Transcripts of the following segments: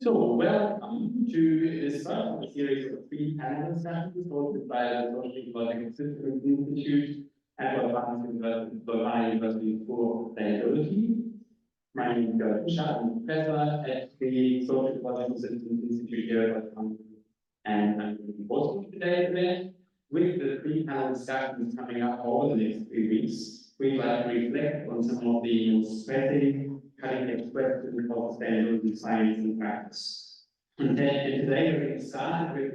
So, welcome to this first series of 3 panel discussions hosted by the Social-Ecological Systems Institute at Leuphana University School of Sustainability. My name is Joern Fischer. I'm a professor at the Social-Ecological Systems Institute here at Leuphana, and I'm hosting today with the 3 panel discussions coming up over the next 3 weeks. We'd like to reflect on some of the most pressing cutting-edge questions of sustainability science and practice. And today we're going to start with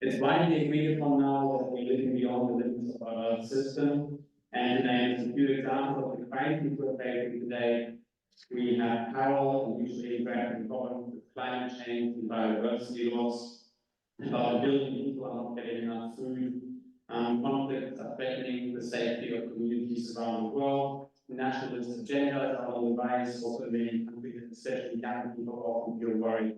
it's widely agreed upon now that we're living beyond the limits of our system, and as a few examples of the crises we're facing today, we have parallel and usually interacting problems with climate change and biodiversity loss. About 1 billion people are not getting enough food. Conflicts are threatening the safety of communities around the world. Nationalist agendas are on the rise, also in many countries, especially young people often feel worried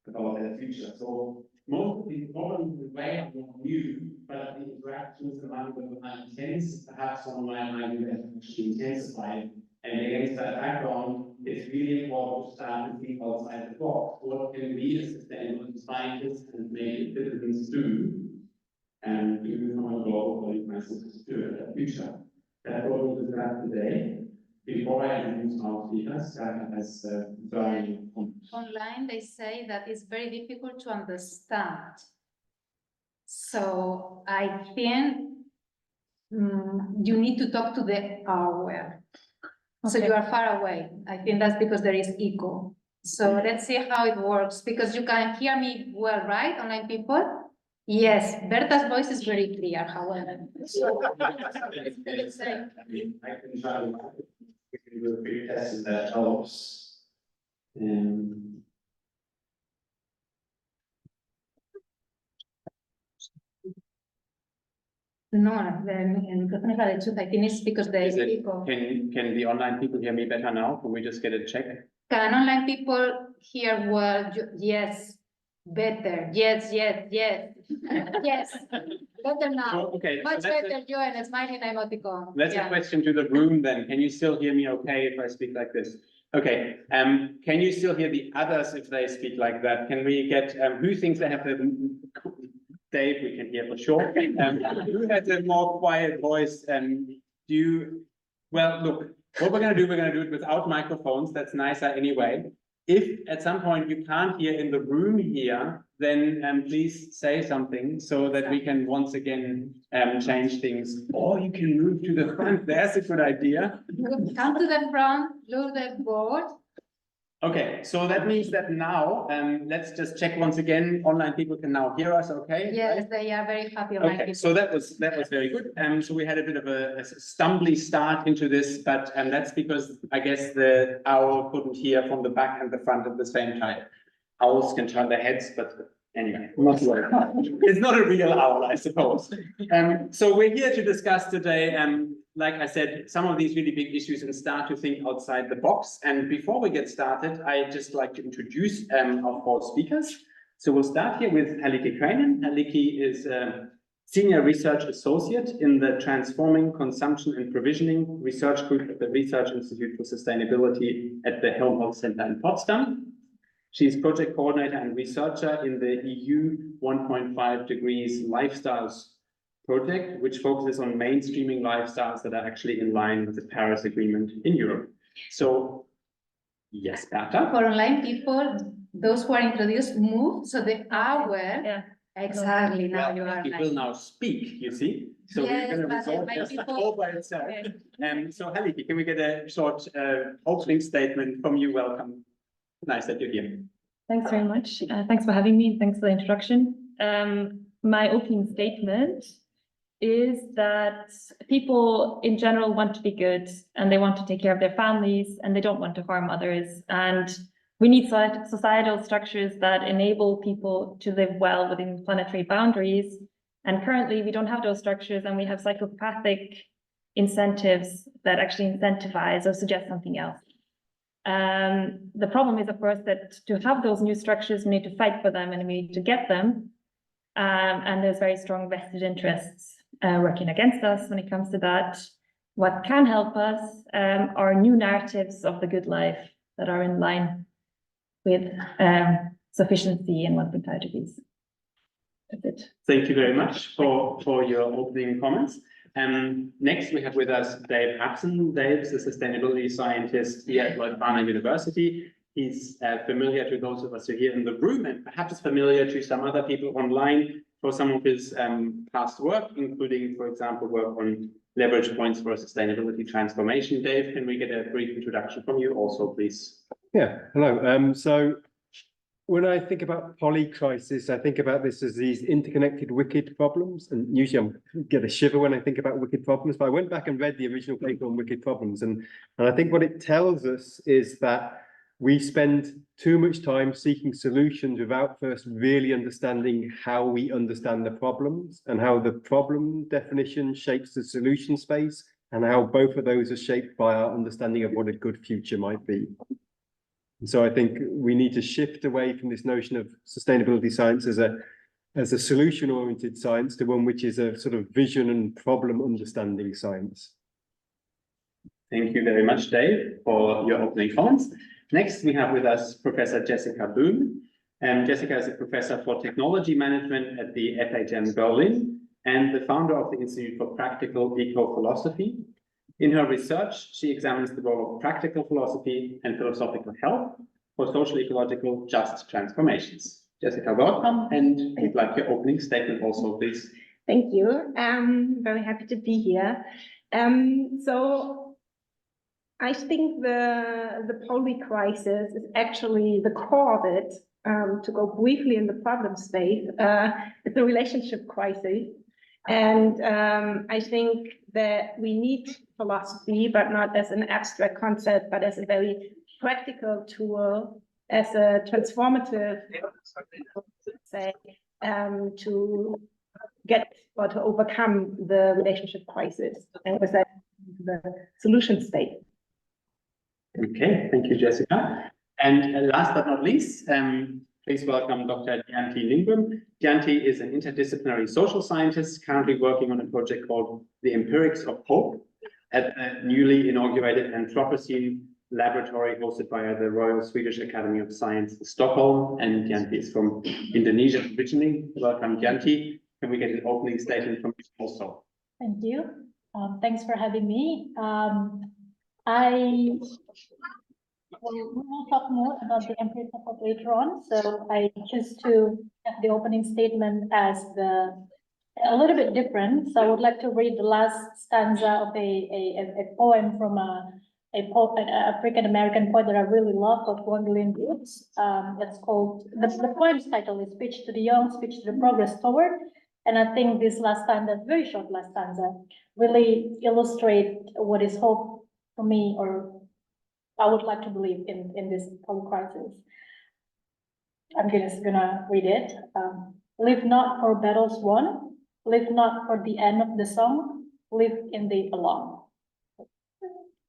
about their future. So most of these problems in a way are not new, but the interactions among them are intense, perhaps on my mind that actually intensified. And against that background, it's really important to start to think outside the box. What can we as sustainability scientists and maybe citizens do, and even from a global polycrisis to the future? That's what we'll discuss today. Before I introduce our speakers, as very online, they say that it's very difficult to understand. So I think you need to talk to the hour. Okay. So you are far away. I think that's because there is echo. So let's see how it works, because you can hear me well, right, online people? Yes, Berta's voice is very clear, however. I can try. We can do a quick test if that helps. No, I think it's because there is echo. Can the online people hear me better now? Can we just get a check? Can online people hear well? Yes, better. Yes. Yes, better now. So, okay, much so better, Joern. It's my emoticon. That's a question to the room then. Can you still hear me okay if I speak like this? Okay. Can you still hear the others if they speak like that? Can we get who thinks they have the Dave? We can hear for sure. Who has a more quiet voice? Well, look. What we're going to do it without microphones. That's nicer anyway. If at some point you can't hear in the room here, then please say something so that we can once again change things. Or you can move to the front. That's a good idea. Come to the front, look the board. Okay, so that means that now, let's just check once again. Online people can now hear us, okay? Yes, right? They are very happy. Okay, so that was very good. So we had a bit of a stumbly start into this, but that's because I guess the owl couldn't hear from the back and the front at the same time. Owls can turn their heads, but anyway, not worried. It's not a real owl, I suppose. So we're here to discuss today, like I said, some of these really big issues and start to think outside the box. And before we get started, I'd just like to introduce our 4 speakers. So we'll start here with Haliki Krainen. Haliki is a Senior Research Associate in the Transforming Consumption and Provisioning Research Group at the Research Institute for Sustainability at the Helmholtz Center in Potsdam. She's project coordinator and researcher in the EU 1.5 degrees lifestyles project, which focuses on mainstreaming lifestyles that are actually in line with the Paris Agreement in Europe. So, yes, Berta. For online people, those who are introduced move, so the hour. Yeah. Exactly. Now you are. It will now speak, you see. So yes, we're going to resolve this all by itself. Okay. So, Haliki, can we get a short opening statement from you? Welcome. Nice that you're here. Thanks very much. Thanks for having me. Thanks for the introduction. My opening statement is that people in general want to be good and they want to take care of their families and they don't want to harm others. And we need societal structures that enable people to live well within planetary boundaries. And currently we don't have those structures, and we have psychopathic incentives that actually incentivize or suggest something else. The problem is, of course, that to have those new structures, we need to fight for them and we need to get them. And there's very strong vested interests working against us when it comes to that. What can help us are new narratives of the good life that are in line with sufficiency and 1.5 degrees. That's it. Thank you very much for your opening comments. Next, we have with us Dave Hapson. Dave is a sustainability scientist here at Leuphana University. He's familiar to those of us who are here in the room, and perhaps familiar to some other people online for some of his past work, including, for example, work on leverage points for a sustainability transformation. Dave, can we get a brief introduction from you also, please? Yeah, hello. So when I think about polycrisis, I think about this as these interconnected wicked problems. And usually I get a shiver when I think about wicked problems, but I went back and read the original paper on wicked problems. And I think what it tells us is that we spend too much time seeking solutions without first really understanding how we understand the problems, and how the problem definition shapes the solution space, and how both of those are shaped by our understanding of what a good future might be. And so I think we need to shift away from this notion of sustainability science as a solution-oriented science to one which is a sort of vision and problem understanding science. Thank you very much, Dave, for your opening comments. Next, we have with us Professor Jessica Boone. Jessica is a professor for technology management at the FHM Berlin and the founder of the Institute for Practical Eco-Philosophy. In her research, she examines the role of practical philosophy and philosophical health for social-ecological just transformations. Jessica, welcome, and we'd like your opening statement also, please. Thank you. I'm very happy to be here. So I think the polycrisis is actually the core of it. To go briefly in the problem space, it's a relationship crisis. And I think that we need philosophy, but not as an abstract concept, but as a very practical tool, as a transformative, say, to get or to overcome the relationship crisis, and with that, the solution state. Okay, thank you, Jessica. And last but not least, please welcome Dr. Joern Fischer. Joern is an interdisciplinary social scientist currently working on a project called The Empirics of Hope at the newly inaugurated Anthropocene laboratory hosted by the Royal Swedish Academy of Science, Stockholm. And Joern is from Indonesia originally. Welcome, Joern. Can we get an opening statement from you also? Thank you. Thanks for having me. We will talk more about the empirics of hope later on. So I choose to have the opening statement as a little bit different. So I would like to read the last stanza of a poem from an African American poet that I really love, called Gwendolyn Brooks. It's called, the poem's title is Speech to the Young, Speech to the Progress Toward. And I think this last stanza, very short last stanza, really illustrate what is hope for me, or I would like to believe in this polycrisis. I'm just gonna read it. Live not for battles won, live not for the end of the song, live in the along.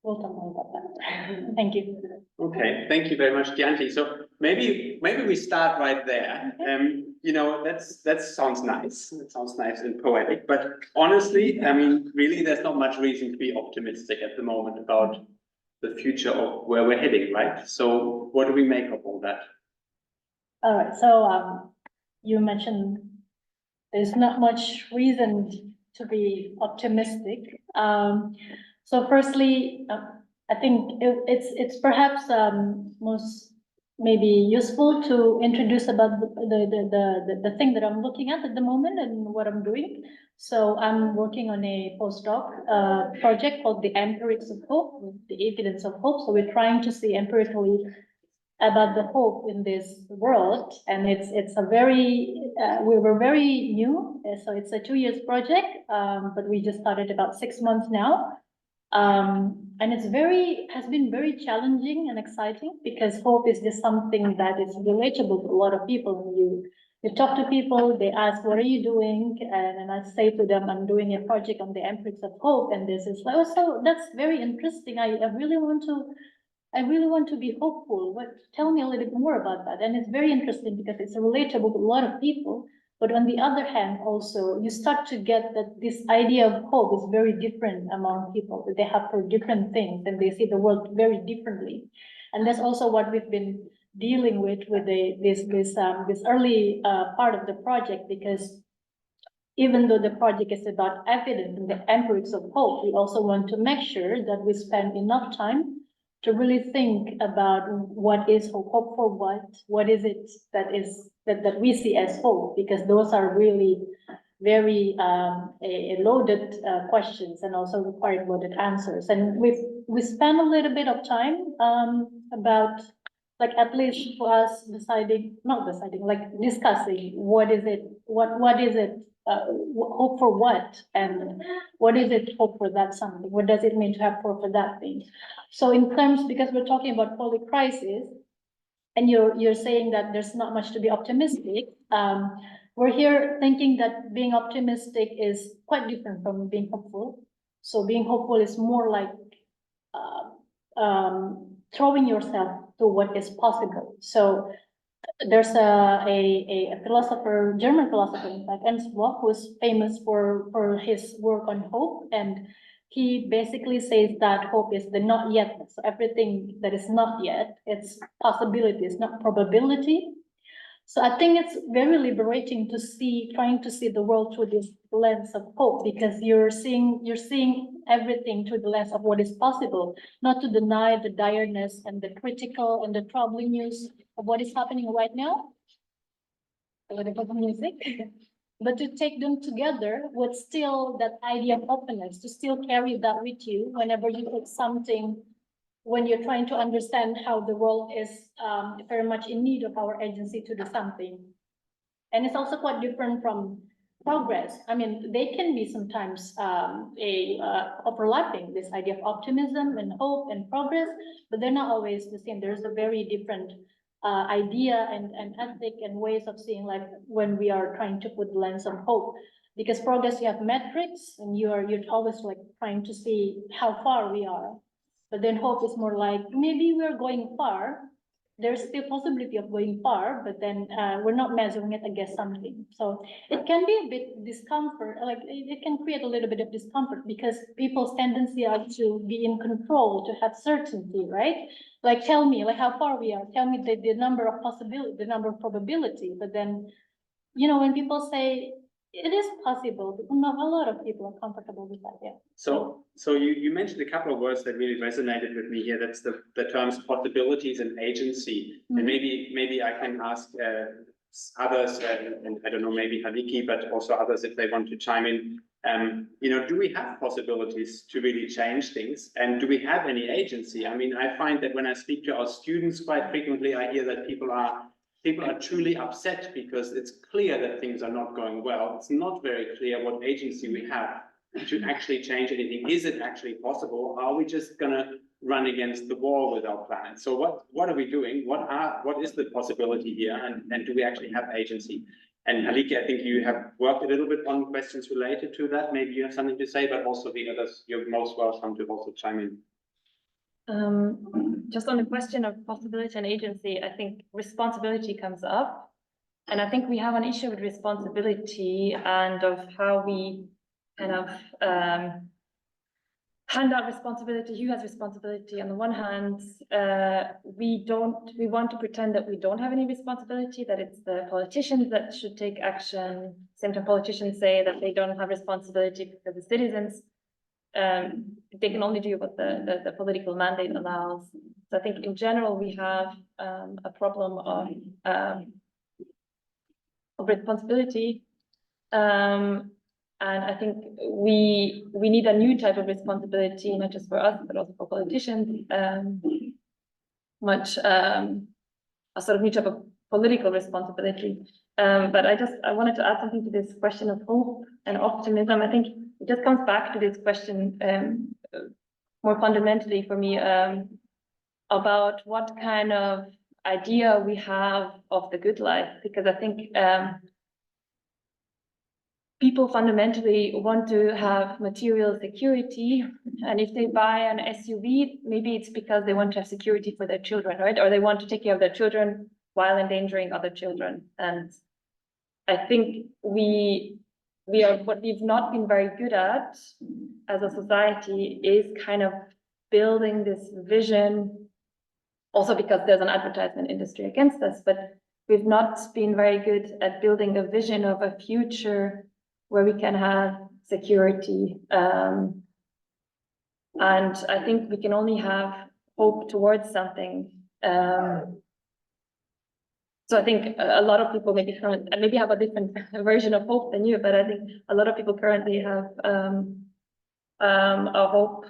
We'll talk more about that. Thank you. Okay, thank you very much, Joern. So maybe we start right there. Okay. You know, that sounds nice. It sounds nice and poetic, but honestly, I mean, really, there's not much reason to be optimistic at the moment about the future of where we're heading, right? So what do we make of all that? All right, so you mentioned there's not much reason to be optimistic. So firstly, I think it's perhaps most maybe useful to introduce about the thing that I'm looking at the moment and what I'm doing. So I'm working on a postdoc project called The Empirics of Hope, the evidence of hope. So we're trying to see empirically about the hope in this world, and it's a very we were very new, so it's a 2 years project, but we just started about 6 months now. And has been very challenging and exciting because hope is just something that is relatable to a lot of people. When you talk to people, they ask, what are you doing? And I say to them, I'm doing a project on the empirics of hope. And this is like, oh, so that's very interesting. I really want to be hopeful. Tell me a little bit more about that. And it's very interesting because it's relatable to a lot of people. But on the other hand, also, you start to get that this idea of hope is very different among people, that they have for different things and they see the world very differently. And that's also what we've been dealing with this early part of the project, because even though the project is about evidence and the empirics of hope, we also want to make sure that we spend enough time to really think about what is hope for what is it that we see as hope, because those are really very loaded questions and also require loaded answers. And we spend a little bit of time about, like, at least for us discussing what is it hope for what, and what is it hope for that something? What does it mean to have hope for that thing? So in terms, because we're talking about polycrisis, and you're saying that there's not much to be optimistic, we're here thinking that being optimistic is quite different from being hopeful. So being hopeful is more like throwing yourself to what is possible. So there's a philosopher, German philosopher, in fact, Ernst Bloch, who's famous for his work on hope, and he basically says that hope is the not yet. So everything that is not yet, it's possibility, it's not probability. So I think it's very liberating to trying to see the world through this lens of hope, because you're seeing everything through the lens of what is possible, not to deny the direness and the critical and the troubling news of what is happening right now. A little bit of music. But to take them together with still that idea of openness, to still carry that with you whenever you put something, when you're trying to understand how the world is very much in need of our agency to do something. And it's also quite different from progress. I mean, they can be sometimes overlapping, this idea of optimism and hope and progress, but they're not always the same. There's a very different idea and ethic and ways of seeing life when we are trying to put the lens of hope. Because progress, you have metrics, and you're always like trying to see how far we are. But then hope is more like, maybe we're going far. There's still possibility of going far, but then we're not measuring it against something. So it can be a bit discomfort, like it can create a little bit of discomfort, because people's tendency are to be in control, to have certainty, right? Like, tell me, like, how far we are, tell me the number of possibility, the number of probability. But then, you know, when people say it is possible, not a lot of people are comfortable with that. Yeah. So you mentioned a couple of words that really resonated with me here. That's the terms possibilities and agency. Mm-hmm. And maybe I can ask others, and I don't know, maybe Haliki, but also others, if they want to chime in. You know, do we have possibilities to really change things? And do we have any agency? I mean, I find that when I speak to our students, quite frequently I hear that people are truly upset because it's clear that things are not going well. It's not very clear what agency we have to actually change anything. Is it actually possible? Are we just gonna run against the wall with our planet? So what are we doing? What is the possibility here? And do we actually have agency? And Haliki, I think you have worked a little bit on questions related to that. Maybe you have something to say, but also the others, you're most welcome to also chime in. Just on the question of possibility and agency, I think responsibility comes up. And I think we have an issue with responsibility and of how we kind of hand out responsibility, who has responsibility. On the one hand, we want to pretend that we don't have any responsibility, that it's the politicians that should take action. Same time, politicians say that they don't have responsibility because the citizens, they can only do what the political mandate allows. So I think in general, we have a problem of responsibility. And I think we need a new type of responsibility, not just for us, but also for politicians. A sort of new type of political responsibility. But I wanted to add something to this question of hope and optimism. I think it just comes back to this question more fundamentally for me, about what kind of idea we have of the good life, because I think people fundamentally want to have material security, and if they buy an SUV, maybe it's because they want to have security for their children, right? Or they want to take care of their children while endangering other children. And I think we are, what we've not been very good at as a society is kind of building this vision, also because there's an advertisement industry against us, but we've not been very good at building a vision of a future where we can have security. And I think we can only have hope towards something. So I think a lot of people maybe have a different version of hope than you, but I think a lot of people currently have a hope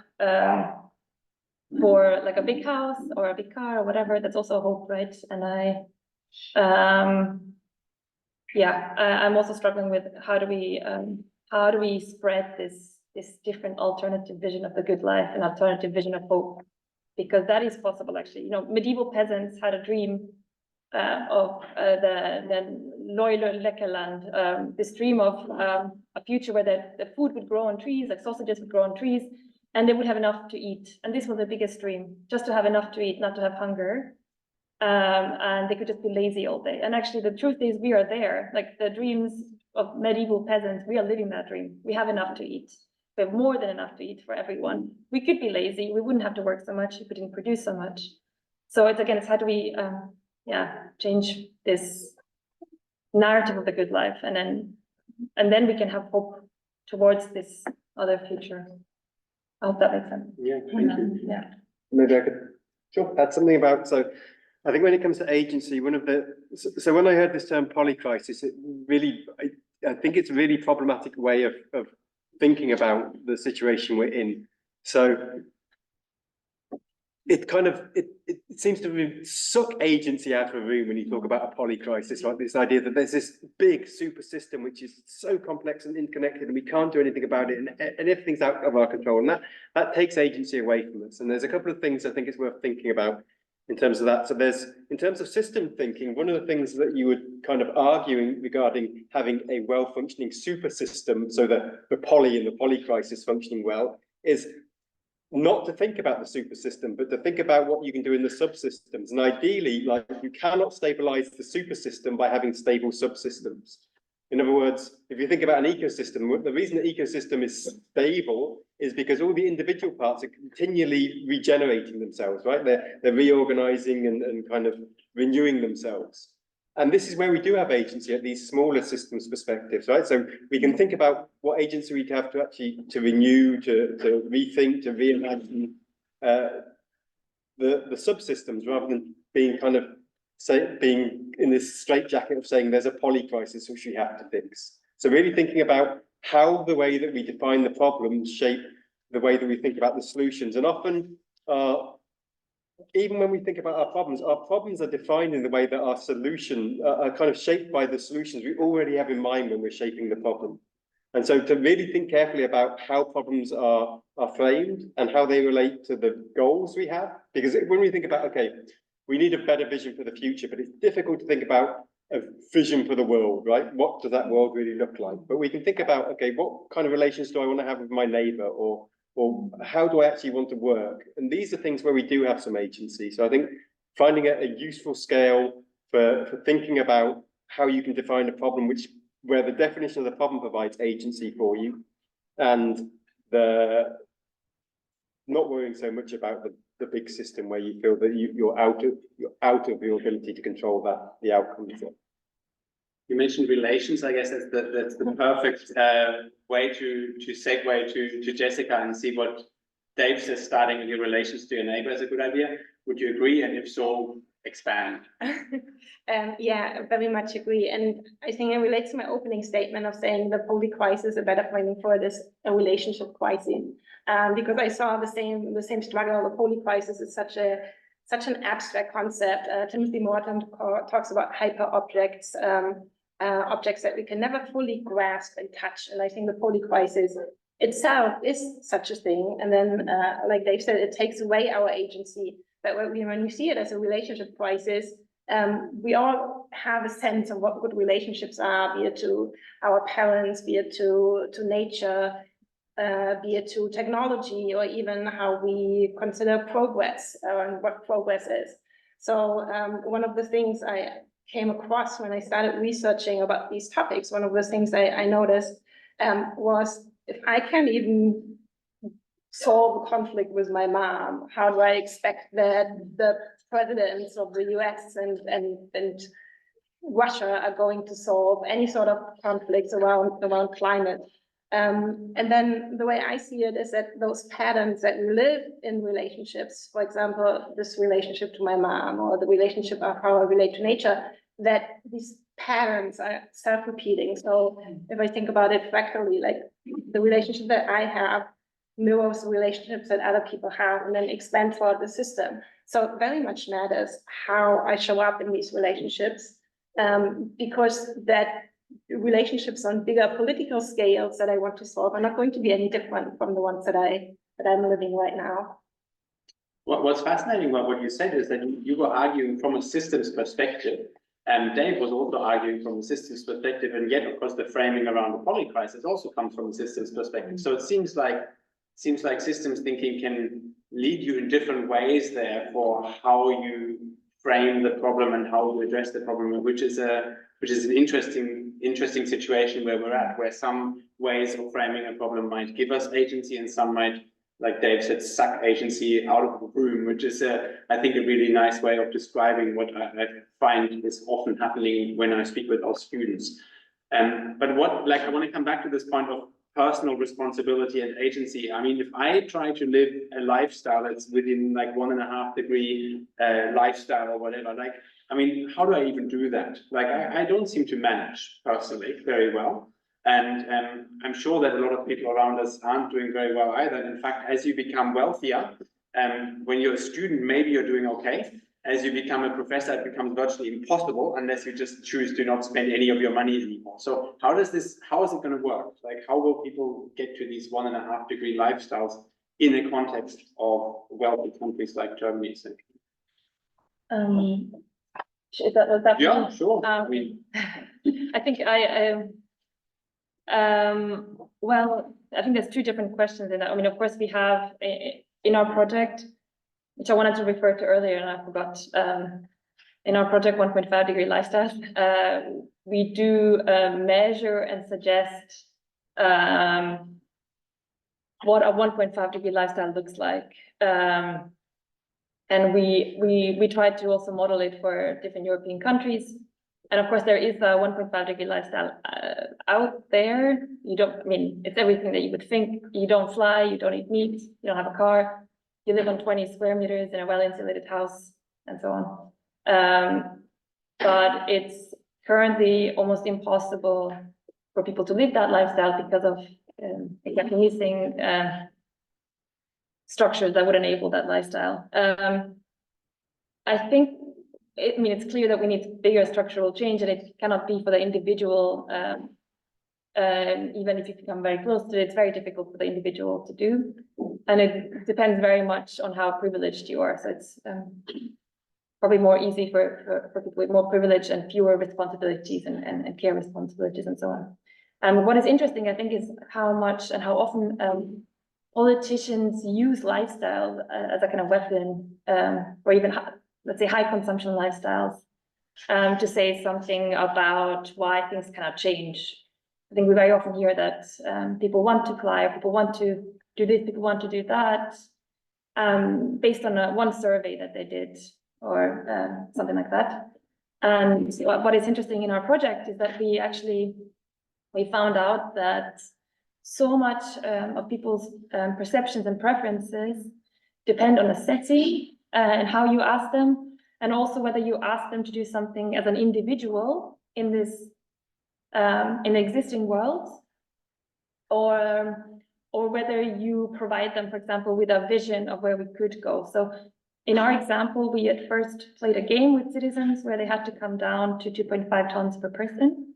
for like a big house or a big car or whatever. That's also a hope, right? And I'm also struggling with how do we spread this different alternative vision of the good life and alternative vision of hope, because that is possible actually. You know, medieval peasants had a dream of the Leuphana, this dream of a future where the food would grow on trees, like sausages would grow on trees, and they would have enough to eat. And this was their biggest dream, just to have enough to eat, not to have hunger. And they could just be lazy all day. And actually the truth is we are there, like the dreams of medieval peasants, we are living that dream. We have enough to eat. We have more than enough to eat for everyone. We could be lazy. We wouldn't have to work so much if we didn't produce so much. So it's how do we change this narrative of the good life, and then we can have hope towards this other future. I hope that makes sense. Yeah, thank you. Yeah. Maybe I could add something about, so I think when it comes to agency, so when I heard this term polycrisis, it really, I think it's a really problematic way of thinking about the situation we're in. So it seems to suck agency out of a room when you talk about a polycrisis, like this idea that there's this big super system which is so complex and interconnected and we can't do anything about it, and everything's out of our control, and that takes agency away from us. And there's a couple of things I think it's worth thinking about in terms of that. So in terms of system thinking, one of the things that you would kind of argue regarding having a well-functioning super system, so that the poly and the polycrisis functioning well, is not to think about the super system, but to think about what you can do in the subsystems. And ideally, like, you cannot stabilize the super system by having stable subsystems. In other words, if you think about an ecosystem, the reason the ecosystem is stable is because all the individual parts are continually regenerating themselves, right? They're reorganizing and kind of renewing themselves. And this is where we do have agency at these smaller systems perspectives, right? So we can think about what agency we have to actually renew, to rethink, to reimagine the subsystems, rather than being kind of being in this straitjacket of saying there's a polycrisis which we have to fix. So really thinking about how the way that we define the problems shape the way that we think about the solutions. And often, even when we think about our problems are defined in the way that our solution are kind of shaped by the solutions we already have in mind when we're shaping the problem. And so to really think carefully about how problems are framed and how they relate to the goals we have, because when we think about, okay, we need a better vision for the future, but it's difficult to think about a vision for the world, right? What does that world really look like? But we can think about, okay, what kind of relations do I want to have with my neighbor, or how do I actually want to work? And these are things where we do have some agency. So I think finding a useful scale for thinking about how you can define a problem where the definition of the problem provides agency for you, and not worrying so much about the big system where you feel that you're out of your ability to control the outcomes. You mentioned relations. I guess that's the perfect way to segue to Jessica and see what Dave says. Starting with your relations to your neighbor is a good idea. Would you agree? And if so, expand. Yeah, very much agree. And I think it relates to my opening statement of saying the polycrisis is a better framing for this relationship crisis. Because I saw the same struggle. The polycrisis is such an abstract concept. Timothy Morton talks about hyper objects, objects that we can never fully grasp and touch. And I think the polycrisis itself is such a thing. And then, like Dave said, it takes away our agency. But when you see it as a relationship crisis, we all have a sense of what good relationships are, be it to our parents, be it to nature, be it to technology, or even how we consider progress and what progress is. So one of the things I came across when I started researching about these topics, one of the things I noticed was, if I can't even solve a conflict with my mom, how do I expect that the presidents of the US and Russia are going to solve any sort of conflicts around climate? And then the way I see it is that those patterns that we live in relationships, for example, this relationship to my mom, or the relationship of how I relate to nature, that these patterns are self-repeating. So if I think about it fractally, like the relationship that I have mirrors the relationships that other people have, and then expand throughout the system. So it very much matters how I show up in these relationships, because that relationships on bigger political scales that I want to solve are not going to be any different from the ones that I'm living right now. What's fascinating about what you said is that you were arguing from a systems perspective, and Dave was also arguing from a systems perspective, and yet, of course, the framing around the polycrisis also comes from a systems perspective. So it seems like systems thinking can lead you in different ways there for how you frame the problem and how you address the problem, which is an interesting situation where we're at, where some ways of framing a problem might give us agency, and some might, like Dave said, suck agency out of the room, which is, I think, a really nice way of describing what I find is often happening when I speak with our students. But I want to come back to this point of personal responsibility and agency. I mean, if I try to live a lifestyle that's within like 1.5 degree lifestyle or whatever, like, I mean, how do I even do that? Like, I don't seem to manage personally very well. And I'm sure that a lot of people around us aren't doing very well either. In fact, as you become wealthier, when you're a student, maybe you're doing okay. As you become a professor, it becomes virtually impossible unless you just choose to not spend any of your money anymore. So how is it going to work? Like, how will people get to these 1.5 degree lifestyles in a context of wealthy countries like Germany? Was that Yeah, me? sure. I think well, I think there's two different questions in that. I mean, of course, we have in our project, which I wanted to refer to earlier, and I forgot. In our project 1.5 degree lifestyle, we do measure and suggest what a 1.5 degree lifestyle looks like. And we tried to also model it for different European countries. And of course, there is a 1.5 degree lifestyle out there. It's everything that you would think. You don't fly, you don't eat meat, you don't have a car, you live on 20 square meters in a well-insulated house, and so on. But it's currently almost impossible for people to live that lifestyle because of exactly missing structures that would enable that lifestyle. I think, it's clear that we need bigger structural change, and it cannot be for the individual. Even if you become very close to it, it's very difficult for the individual to do. And it depends very much on how privileged you are. So it's probably more easy for people with more privilege and fewer responsibilities and care responsibilities and so on. What is interesting, I think, is how much and how often politicians use lifestyle as a kind of weapon, or even, let's say, high consumption lifestyles, to say something about why things cannot change. I think we very often hear that people want to fly, or people want to do this, people want to do that, based on one survey that they did, or something like that. And what is interesting in our project is that we found out that so much of people's perceptions and preferences depend on a setting and how you ask them, and also whether you ask them to do something as an individual in this in the existing world, or whether you provide them, for example, with a vision of where we could go. So in our example, we at first played a game with citizens where they had to come down to 2.5 tons per person.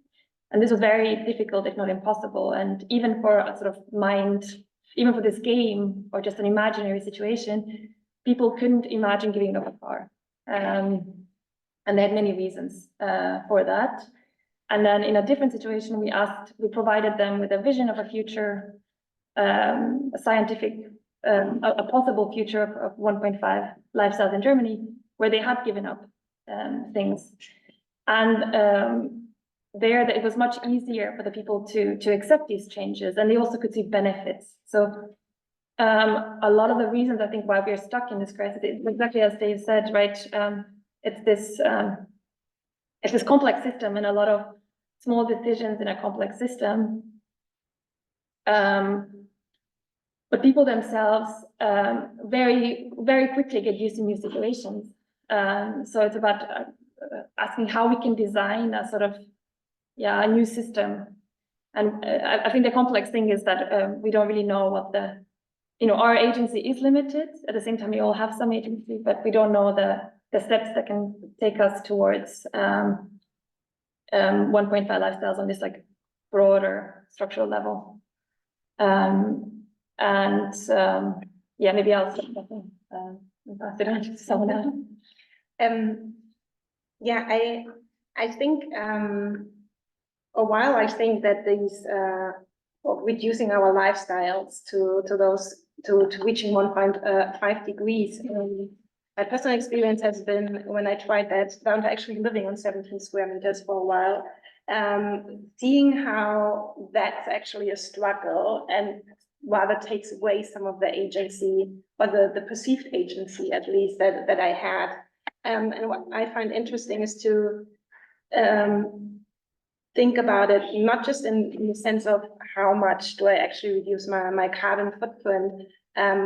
And this was very difficult, if not impossible. And even for a sort of even for this game or just an imaginary situation, people couldn't imagine giving up a car. And they had many reasons for that. And then in a different situation, we provided them with a vision of a future, a possible future of 1.5 lifestyles in Germany, where they had given up things. And there, it was much easier for the people to accept these changes, and they also could see benefits. So a lot of the reasons I think why we're stuck in this crisis, exactly as Dave said, right? It's this complex system, and a lot of small decisions in a complex system. But people themselves very, very quickly get used to new situations. So it's about asking how we can design a sort of, a new system. And I think the complex thing is that we don't really know what our agency is limited. At the same time, we all have some agency, but we don't know the steps that can take us towards 1.5 lifestyles on this like broader structural level. Maybe I'll stop talking and pass it on to someone else. I think, while I think that these reducing our lifestyles to reaching 1.5 degrees, my personal experience has been when I tried that down to actually living on 17 square meters for a while, seeing how that's actually a struggle and rather takes away some of the agency or the perceived agency, at least that I had. And what I find interesting is to think about it, not just in the sense of how much do I actually reduce my carbon footprint,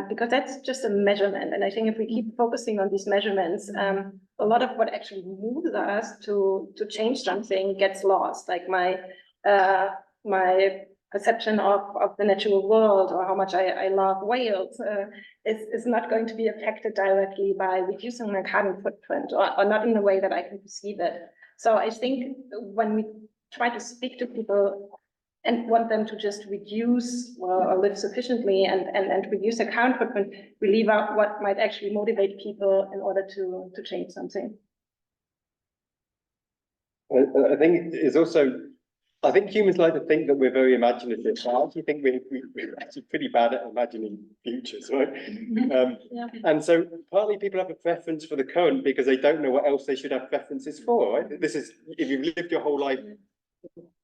because that's just a measurement. And I think if we keep focusing on these measurements, a lot of what actually moves us to change something gets lost, like my perception of the natural world, or how much I love whales, is not going to be affected directly by reducing my carbon footprint, or not in the way that I can perceive it. So I think when we try to speak to people and want them to just reduce or live sufficiently and reduce their carbon footprint, we leave out what might actually motivate people in order to change something. I think it's also, I think humans like to think that we're very imaginative, but I actually think we're actually pretty bad at imagining futures, right? And so partly people have a preference for the current because they don't know what else they should have preferences for, right? This is, if you've lived your whole life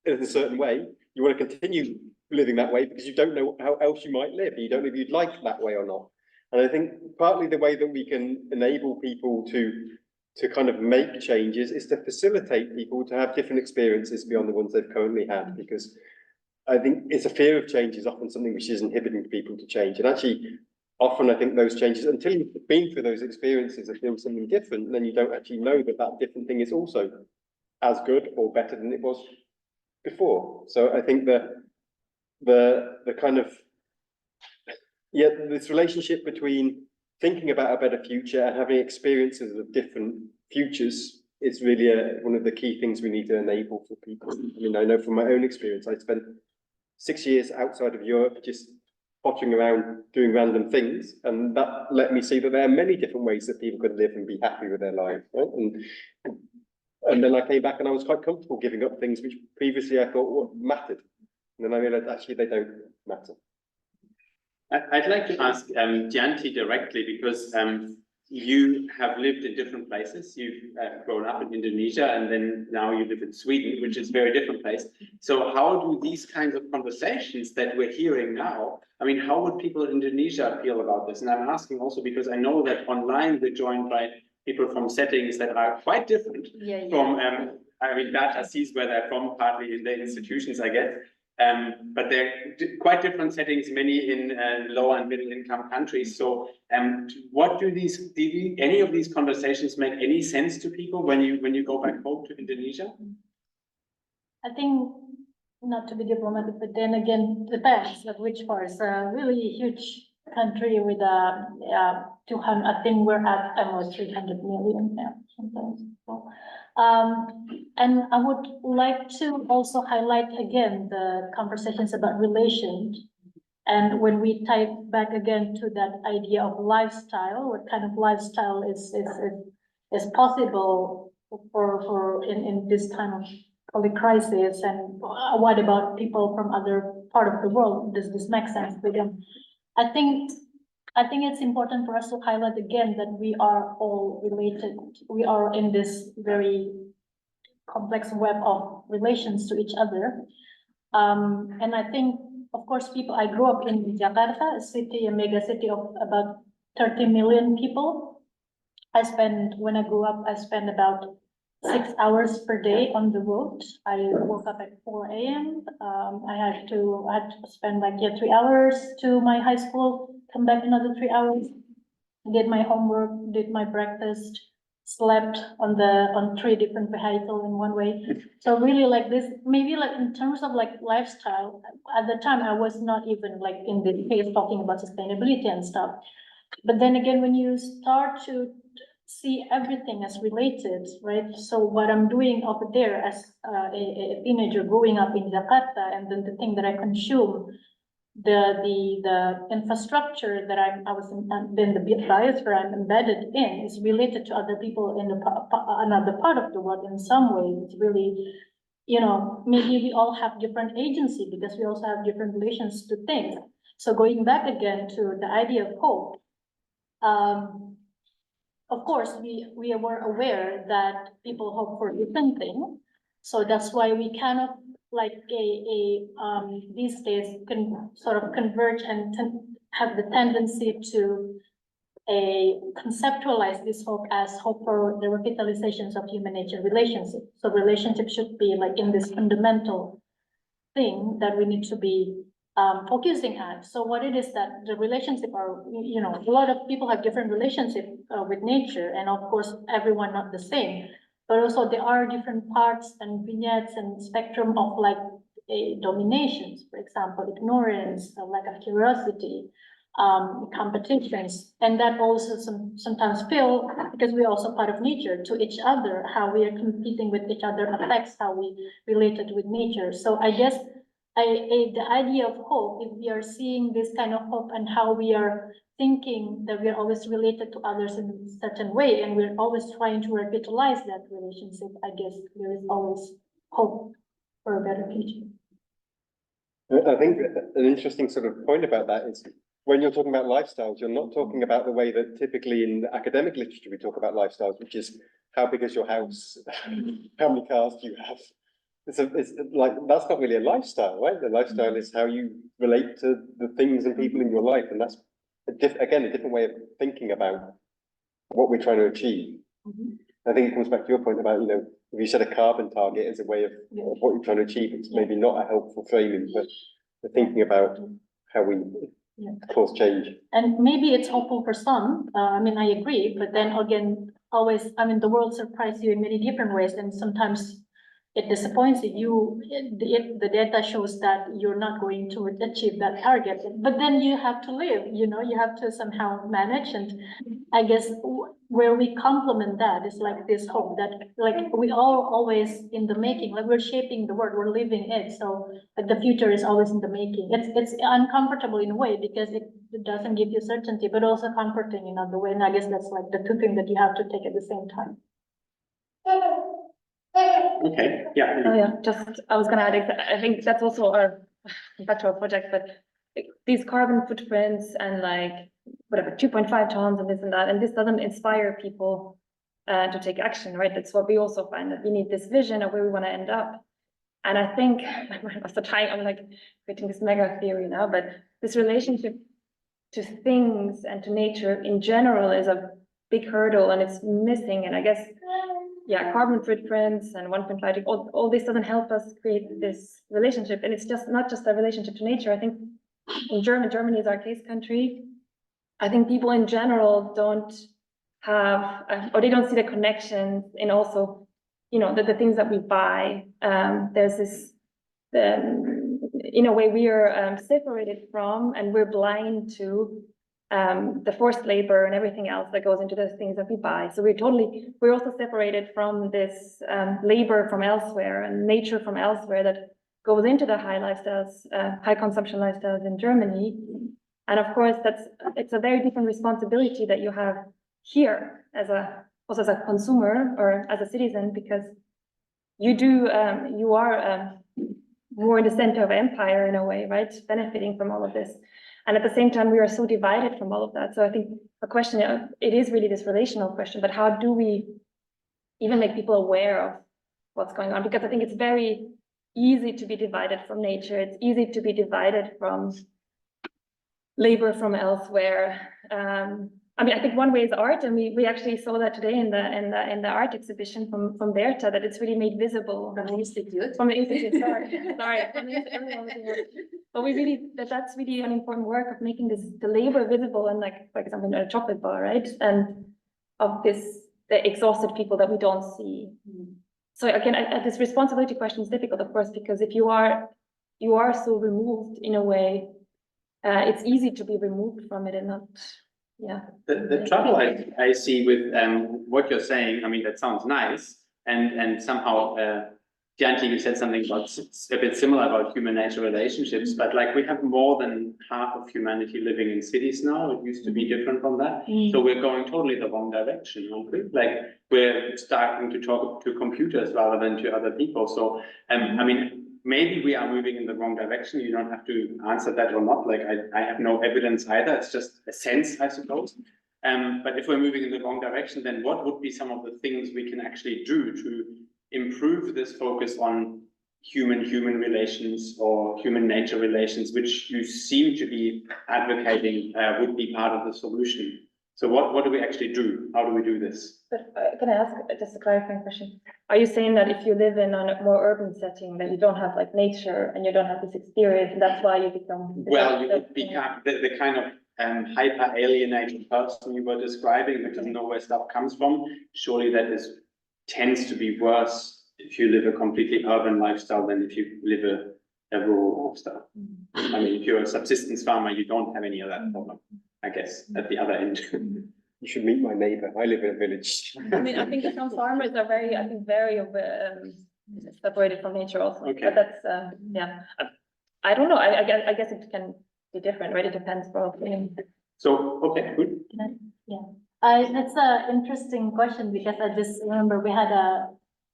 in a certain way, you want to continue living that way because you don't know how else you might live. You don't know if you'd like that way or not. And I think partly the way that we can enable people to kind of make changes is to facilitate people to have different experiences beyond the ones they've currently had, because I think it's a fear of change is often something which is inhibiting people to change. And actually, often I think those changes, until you've been through those experiences of feeling something different, then you don't actually know that that different thing is also as good or better than it was before. So I think that the kind of, this relationship between thinking about a better future and having experiences of different futures is really one of the key things we need to enable for people. I mean, I know from my own experience, I spent 6 years outside of Europe just pottering around doing random things, and that let me see that there are many different ways that people could live and be happy with their lives, right? And then I came back and I was quite comfortable giving up things which previously I thought mattered. And then I realized actually they don't matter. I'd like to ask Gianti directly, because you have lived in different places. You've grown up in Indonesia, and then now you live in Sweden, which is a very different place. So how do these kinds of conversations that we're hearing now, I mean, how would people in Indonesia feel about this? And I'm asking also because I know that online we're joined by people from settings that are quite different from, I mean, that sees where they're from, partly in the institutions, I guess. But they're quite different settings, many in low and middle income countries. So what do any of these conversations make any sense to people when you go back home to Indonesia? I think, not to be diplomatic, but then again, depends of which parts. Really huge country with 200, I think we're at almost 300 million now sometimes. So, And I would like to also highlight again the conversations about relations. And when we tie it back again to that idea of lifestyle, what kind of lifestyle is possible in this time of polycrisis, and what about people from other part of the world? Does this make sense with them? I think it's important for us to highlight again that we are all related. We are in this very complex web of relations to each other. And I think, of course, I grew up in Jakarta, a mega city of about 30 million people. When I grew up, I spent about 6 hours per day on the road. I woke up at 4 a.m. I had to spend like 3 hours to my high school, come back another 3 hours, did my homework, did my breakfast, slept on 3 different vehicles in one way. So really like this, maybe like in terms of like lifestyle, at the time I was not even like in the phase talking about sustainability and stuff. But then again, when you start to see everything as related, right? So what I'm doing over there as a teenager growing up in Jakarta, and then the thing that I consume, the infrastructure that I was in, then the biosphere I'm embedded in is related to other people in another part of the world in some way. It's really, maybe we all have different agency because we also have different relations to things. So going back again to the idea of hope, of course, we were aware that people hope for different things. So that's why we cannot like these days can sort of converge and have the tendency to conceptualize this hope as hope for the revitalizations of human nature relationship. So relationship should be like in this fundamental thing that we need to be focusing at. So what it is that the relationship are, a lot of people have different relationship with nature, and of course everyone not the same. But also there are different parts and vignettes and spectrum of like dominations, for example, ignorance, lack of curiosity, competitions, and that also sometimes feel, because we're also part of nature, to each other, how we are competing with each other affects how we related with nature. So I guess the idea of hope, if we are seeing this kind of hope and how we are thinking that we are always related to others in a certain way, and we're always trying to revitalize that relationship, I guess there is always hope for a better future. I think an interesting sort of point about that is when you're talking about lifestyles, you're not talking about the way that typically in academic literature we talk about lifestyles, which is how big is your house, how many cars do you have. It's like, that's not really a lifestyle, right? The lifestyle is how you relate to the things and people in your life. And that's, again, a different way of thinking about what we're trying to achieve. I think it comes back to your point about, if you set a carbon target as a way of what you're trying to achieve, it's maybe not a helpful framing for thinking about how we cause change. And maybe it's helpful for some, I agree, but then again, always, the world surprises you in many different ways, and sometimes it disappoints you. If the data shows that you're not going to achieve that target, but then you have to live, you have to somehow manage. And I guess where we complement that is like this hope that like we are always in the making, like we're shaping the world, we're living it. So like the future is always in the making. It's uncomfortable in a way because it doesn't give you certainty, but also comforting in another way. And I guess that's like the two things that you have to take at the same time. Okay, yeah. Oh yeah, I was gonna add, I think that's also back to our project, but these carbon footprints and like whatever 2.5 tons and this and that, and this doesn't inspire people to take action, right? That's what we also find, that we need this vision of where we want to end up. And I think most of the time I'm like creating this mega theory now, but this relationship to things and to nature in general is a big hurdle, and it's missing. And I guess carbon footprints and 1.5, all this doesn't help us create this relationship. And it's just not just a relationship to nature. I think in Germany is our case country. I think people in general don't have, or they don't see the connections in also, the things that we buy. There's this, in a way we are separated from, and we're blind to the forced labor and everything else that goes into those things that we buy. So we're also separated from this labor from elsewhere and nature from elsewhere that goes into the high lifestyles, high consumption lifestyles in Germany. And of course, it's a very different responsibility that you have here also as a consumer or as a citizen, because you are more in the center of empire in a way, right? Benefiting from all of this. And at the same time, we are so divided from all of that. So I think a question, it is really this relational question, but how do we even make people aware of what's going on? Because I think it's very easy to be divided from nature. It's easy to be divided from labor from elsewhere. I mean, I think one way is art, and we actually saw that today in the art exhibition from Berta, that it's really made visible. From the institute. From the institute, sorry. Everyone was here. But we really, that's really an important work of making the labor visible, and like, for example, in a chocolate bar, right? And of the exhausted people that we don't see. So again, this responsibility question is difficult, of course, because if you are so removed in a way, it's easy to be removed from it and not, yeah. The trouble I see with what you're saying, I mean, that sounds nice, and somehow Gianti, you said something about a bit similar about human-nature relationships, but like we have more than half of humanity living in cities now. It used to be different from that. So we're going totally the wrong direction, aren't we? Like we're starting to talk to computers rather than to other people. So I mean, maybe we are moving in the wrong direction. You don't have to answer that or not. Like I have no evidence either. It's just a sense, I suppose. But if we're moving in the wrong direction, then what would be some of the things we can actually do to improve this focus on human-human relations or human-nature relations, which you seem to be advocating would be part of the solution? So what do we actually do? How do we do this? But can I ask just a clarifying question? Are you saying that if you live in a more urban setting, that you don't have like nature and you don't have this experience, and that's why you become? Well, you would become the kind of hyper alienated person you were describing, that doesn't know where stuff comes from. Surely that tends to be worse if you live a completely urban lifestyle than if you live a rural lifestyle. I mean, if you're a subsistence farmer, you don't have any of that problem, I guess, at the other end. You should meet my neighbor. I live in a village. I mean, I think some farmers are very separated from nature also. Okay. But that's, yeah. I don't know. I guess it can be different, right? It depends probably. So, okay, good. That's an interesting question, because I just remember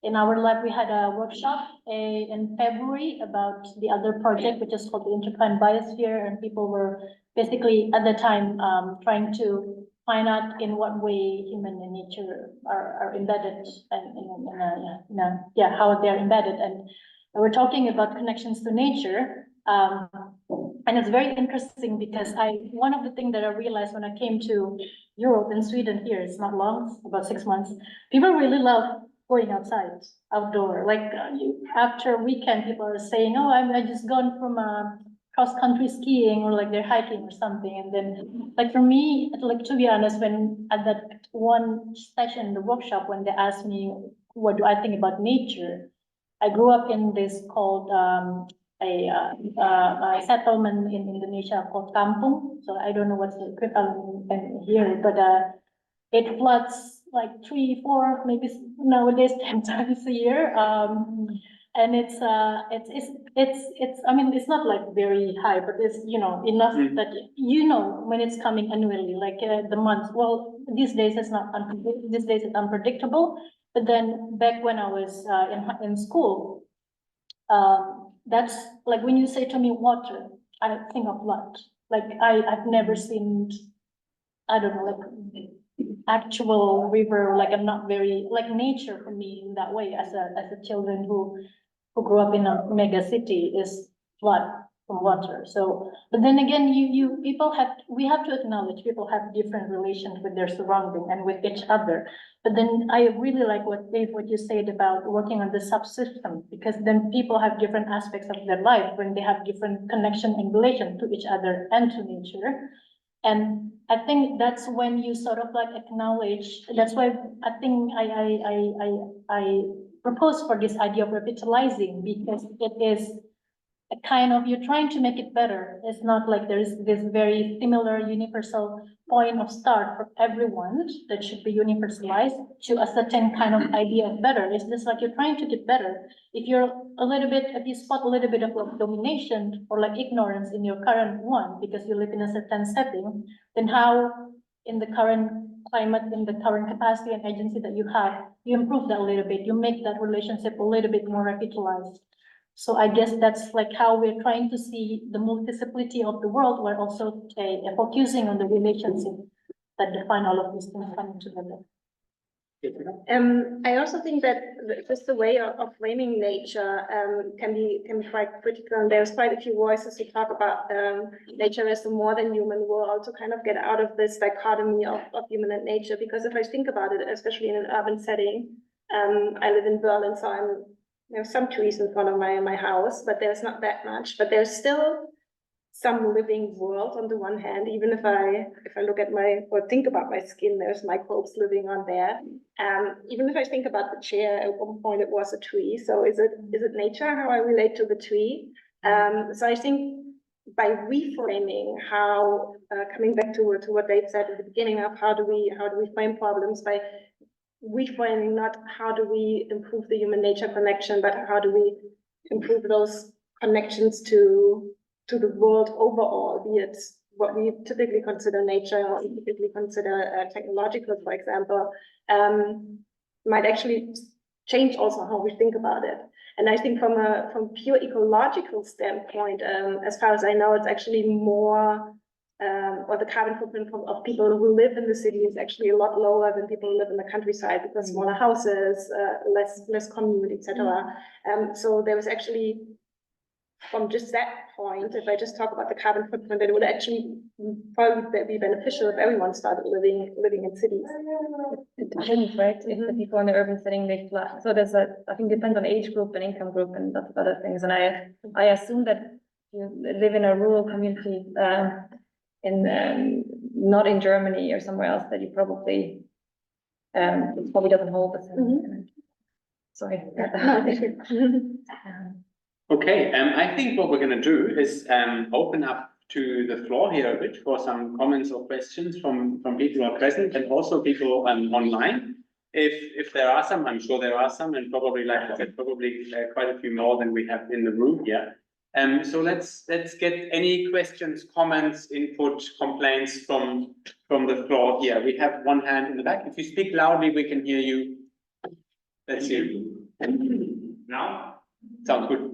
in our lab, we had a workshop in February about the other project, which is called the Intertwined Biosphere, and people were basically at the time trying to find out in what way human and nature are embedded, and how they're embedded. And we're talking about connections to nature. And it's very interesting because one of the things that I realized when I came to Europe and Sweden here, it's not long, about 6 months, people really love going outside, outdoor. Like after a weekend, people are saying, oh, I just gone from cross-country skiing, or like they're hiking or something. And then like for me, like to be honest, when at that one session in the workshop, when they asked me, what do I think about nature? I grew up in this called a settlement in Indonesia called kampung. So I don't know what's the equivalent here, but it floods like 3, 4, maybe nowadays 10 times a year. And it's I mean, it's not like very high, but it's, enough that, when it's coming annually, like the month. Well, these days it's unpredictable. But then back when I was in school, that's like when you say to me water, I think of blood. Like I've never seen, I don't know, like actual river, like I'm not very like nature for me in that way as a children who grew up in a mega city is flood from water. So, but then again, we have to acknowledge people have different relations with their surrounding and with each other. But then I really like what you said about working on the subsystem, because then people have different aspects of their life when they have different connection and relation to each other and to nature. And I think that's when you sort of like acknowledge, that's why I think I propose for this idea of revitalizing, because it is a kind of, you're trying to make it better. It's not like there is this very similar universal point of start for everyone that should be universalized to a certain kind of idea of better. It's just like you're trying to get better. If you spot a little bit of like domination or like ignorance in your current one, because you live in a certain setting, then how in the current climate, in the current capacity and agency that you have, you improve that a little bit, you make that relationship a little bit more revitalized. So I guess that's like how we're trying to see the multiplicity of the world, while also focusing on the relationship that define all of these things coming together. I also think that just the way of framing nature can be quite critical, and there's quite a few voices who talk about nature as a more than human world to kind of get out of this dichotomy of human and nature. Because if I think about it, especially in an urban setting, I live in Berlin, so there's some trees in front of my house, but there's not that much. But there's still some living world on the one hand, even if I look at or think about my skin, there's microbes living on there. Even if I think about the chair, at one point it was a tree. So is it nature how I relate to the tree? So I think by reframing how, coming back to what Dave said at the beginning of how do we frame problems, by reframing not how do we improve the human nature connection, but how do we improve those connections to the world overall, be it what we typically consider nature or we typically consider technological, for example, might actually change also how we think about it. And I think from pure ecological standpoint, as far as I know, it's actually more, or the carbon footprint of people who live in the city is actually a lot lower than people who live in the countryside, because smaller houses, less commute, etc. So there was actually, from just that point, if I just talk about the carbon footprint, it would actually probably be beneficial if everyone started living in cities. It depends, right? If the people in the urban setting live flat, so there's I think it depends on age group and income group and lots of other things. And I assume that you live in a rural community, not in Germany or somewhere else, that you probably it probably doesn't hold the same. Sorry. Okay, I think what we're going to do is open up to the floor here a bit for some comments or questions from people who are present, and also people online. If there are some, I'm sure there are some, and probably, like I said, probably quite a few more than we have in the room here. So let's get any questions, comments, input, complaints from the floor here. We have one hand in the back. If you speak loudly, we can hear you. Let's see. Now? Sounds good.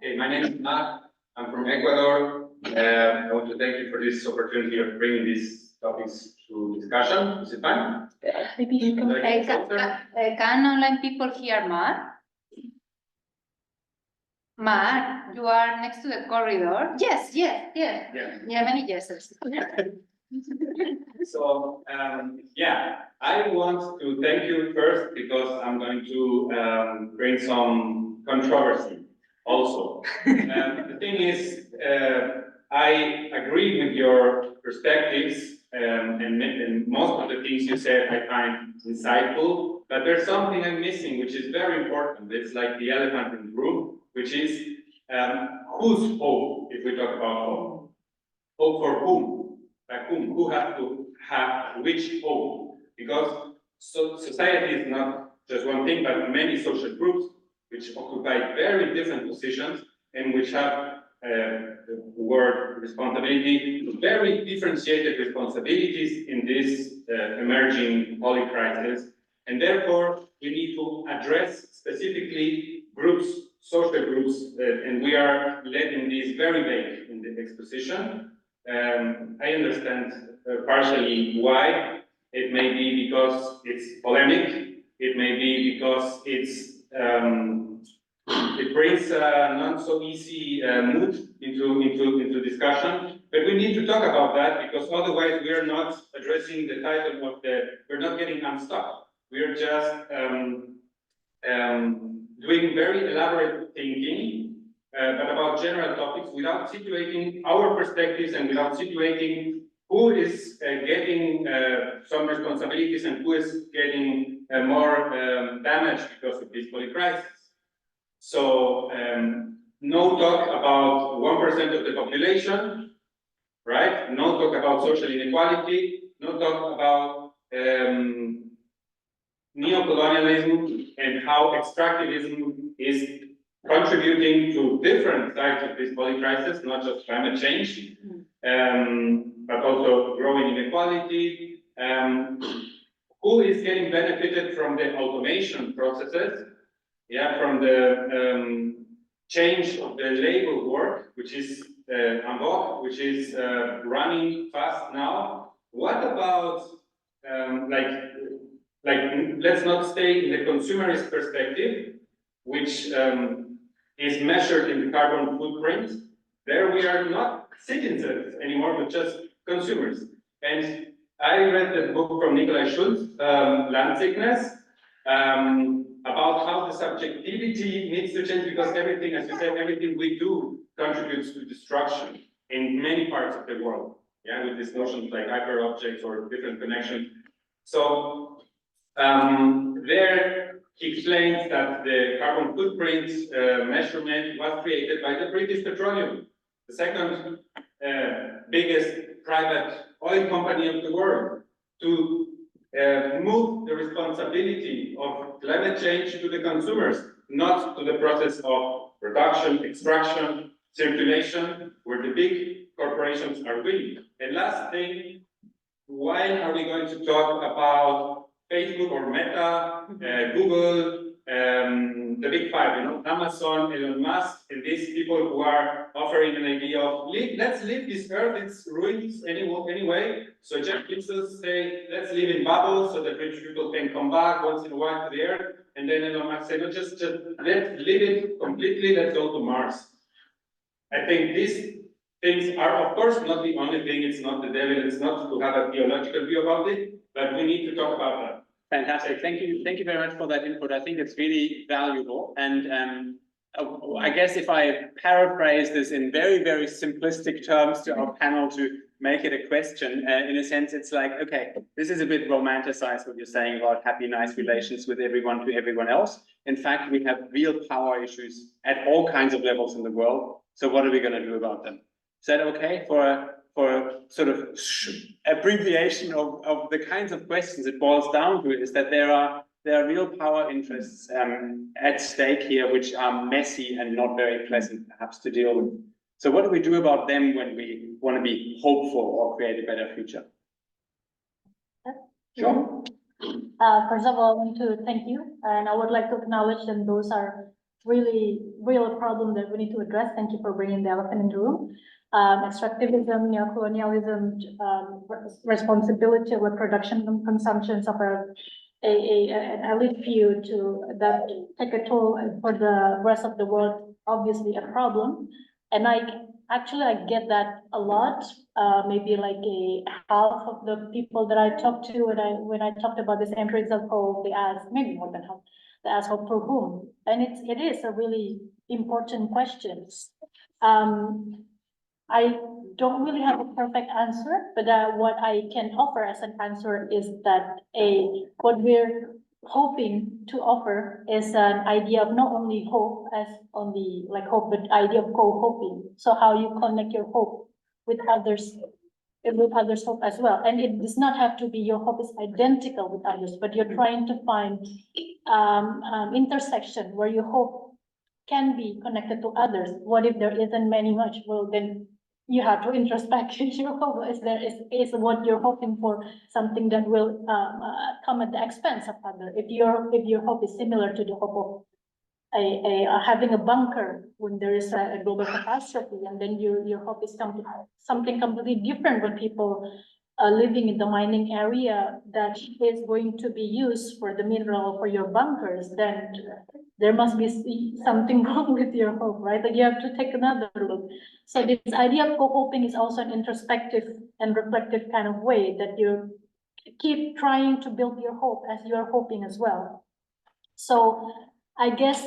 Hey, my name is Mark. I'm from Ecuador. I want to thank you for this opportunity of bringing these topics to discussion. Is it fine? Maybe you can. Can online people hear Mark? Mark, you are next to the corridor. Yes. Yeah, many yeses. So, I want to thank you first because I'm going to bring some controversy also. The thing is, I agree with your perspectives, and most of the things you said I find insightful, but there's something I'm missing, which is very important. It's like the elephant in the room, which is whose hope, if we talk about hope. Hope for whom? Like whom? Who has to have which hope? Because society is not just one thing, but many social groups which occupy very different positions and which have the word responsibility, very differentiated responsibilities in this emerging polycrisis. And therefore, we need to address specifically groups, social groups, and we are letting these very vague in the exposition. I understand partially why. It may be because it's polemic. It may be because it brings a not so easy mood into discussion. But we need to talk about that, because otherwise we are not addressing the title of we're not getting unstuck. We are just doing very elaborate thinking, but about general topics without situating our perspectives and without situating who is getting some responsibilities and who is getting more damage because of this polycrisis. So no talk about 1% of the population, right? No talk about social inequality, no talk about neocolonialism and how extractivism is contributing to different sides of this polycrisis, not just climate change, but also growing inequality. Who is getting benefited from the automation processes? Yeah, from the change of the labor work, which is en vogue, which is running fast now. What about let's not stay in the consumerist perspective, which is measured in the carbon footprint. There we are not citizens anymore, but just consumers. And I read the book from Nikolai Schulz, Land Sickness, about how the subjectivity needs to change because everything, as you said, everything we do contributes to destruction in many parts of the world. Yeah, with these notions like hyper objects or different connections. So there he explains that the carbon footprint measurement was created by the British Petroleum, the second biggest private oil company of the world, to move the responsibility of climate change to the consumers, not to the process of production, extraction, circulation, where the big corporations are doing. And last thing, why are we going to talk about Facebook or Meta, Google, the big five, Amazon, Elon Musk, and these people who are offering an idea of let's leave this earth, it's ruined anyway. So Jeff Bezos say, let's live in bubbles so that rich people can come back once in a while to the earth. And then Elon Musk say, no, just let's leave it completely, let's go to Mars. I think these things are, of course, not the only thing. It's not the devil. It's not to have a theological view about it, but we need to talk about that. Fantastic. Thank you very much for that input. I think it's really valuable. And I guess if I paraphrase this in very, very simplistic terms to our panel to make it a question, in a sense, it's like, okay, this is a bit romanticized what you're saying about happy, nice relations with everyone to everyone else. In fact, we have real power issues at all kinds of levels in the world. So what are we going to do about them? Is that okay for a sort of abbreviation of the kinds of questions it boils down to? Is that there are real power interests at stake here, which are messy and not very pleasant perhaps to deal with. So what do we do about them when we want to be hopeful or create a better future? Sure. First of all, I want to thank you, and I would like to acknowledge that those are really real problem that we need to address. Thank you for bringing the elephant in the room. Extractivism, neocolonialism, responsibility of the production and consumptions of an elite few to that take a toll for the rest of the world, obviously a problem. And I get that a lot. Maybe like a half of the people that I talked to when I talked about this empirics of hope, they asked, maybe more than half, they asked hope for whom? And it is a really important question. I don't really have a perfect answer, but what I can offer as an answer is that what we're hoping to offer is an idea of not only hope as only like hope, but idea of co-hoping. So how you connect your hope with others hope as well. And it does not have to be your hope is identical with others, but you're trying to find intersection where your hope can be connected to others. What if there isn't many much? Well, then you have to introspect your hope. Is what you're hoping for something that will come at the expense of others? If your hope is similar to the hope of having a bunker when there is a global catastrophe, and then your hope is something completely different when people living in the mining area that is going to be used for the mineral for your bunkers, then there must be something wrong with your hope, right? Like you have to take another look. So this idea of co-hoping is also an introspective and reflective kind of way that you keep trying to build your hope as you are hoping as well. So I guess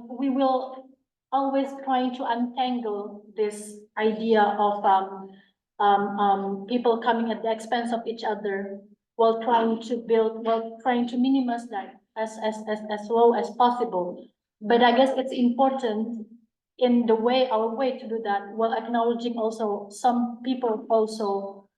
we will always trying to untangle this idea of people coming at the expense of each other while trying to minimize that as low as possible. But I guess it's important in the way, our way to do that, while acknowledging also some people also,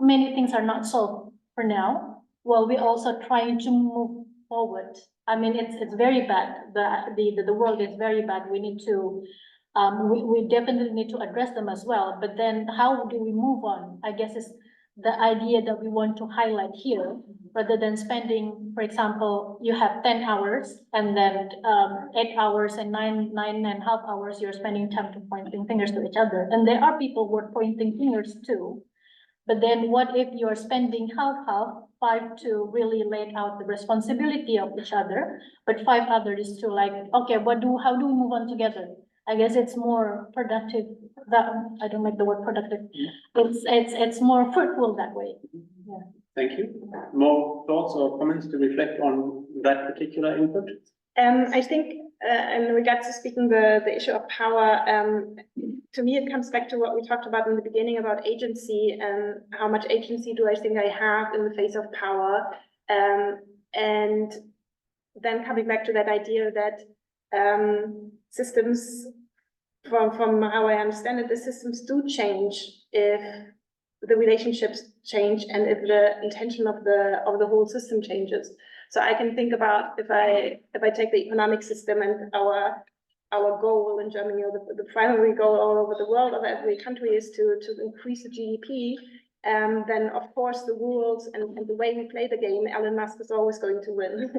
many things are not solved for now, while we also trying to move forward. I mean, it's very bad. The world is very bad. We need to, we definitely need to address them as well. But then how do we move on? I guess is the idea that we want to highlight here, rather than spending, for example, you have 10 hours and then 8 hours and nine and a half hours, you're spending time to pointing fingers to each other. And there are people who are pointing fingers too. But then what if you're spending half, 5 to really lay out the responsibility of each other, but 5 others to like, okay, how do we move on together? I guess it's more productive. That I don't like the word productive. It's more fruitful that way. Yeah. Thank you. More thoughts or comments to reflect on that particular input? I think in regards to speaking the issue of power, to me, it comes back to what we talked about in the beginning about agency and how much agency do I think I have in the face of power. And then coming back to that idea that systems, from how I understand it, the systems do change if the relationships change and if the intention of the whole system changes. So I can think about if I take the economic system and our goal in Germany, or the primary goal all over the world of every country is to increase the GDP, then of course the rules and the way we play the game, Elon Musk is always going to win,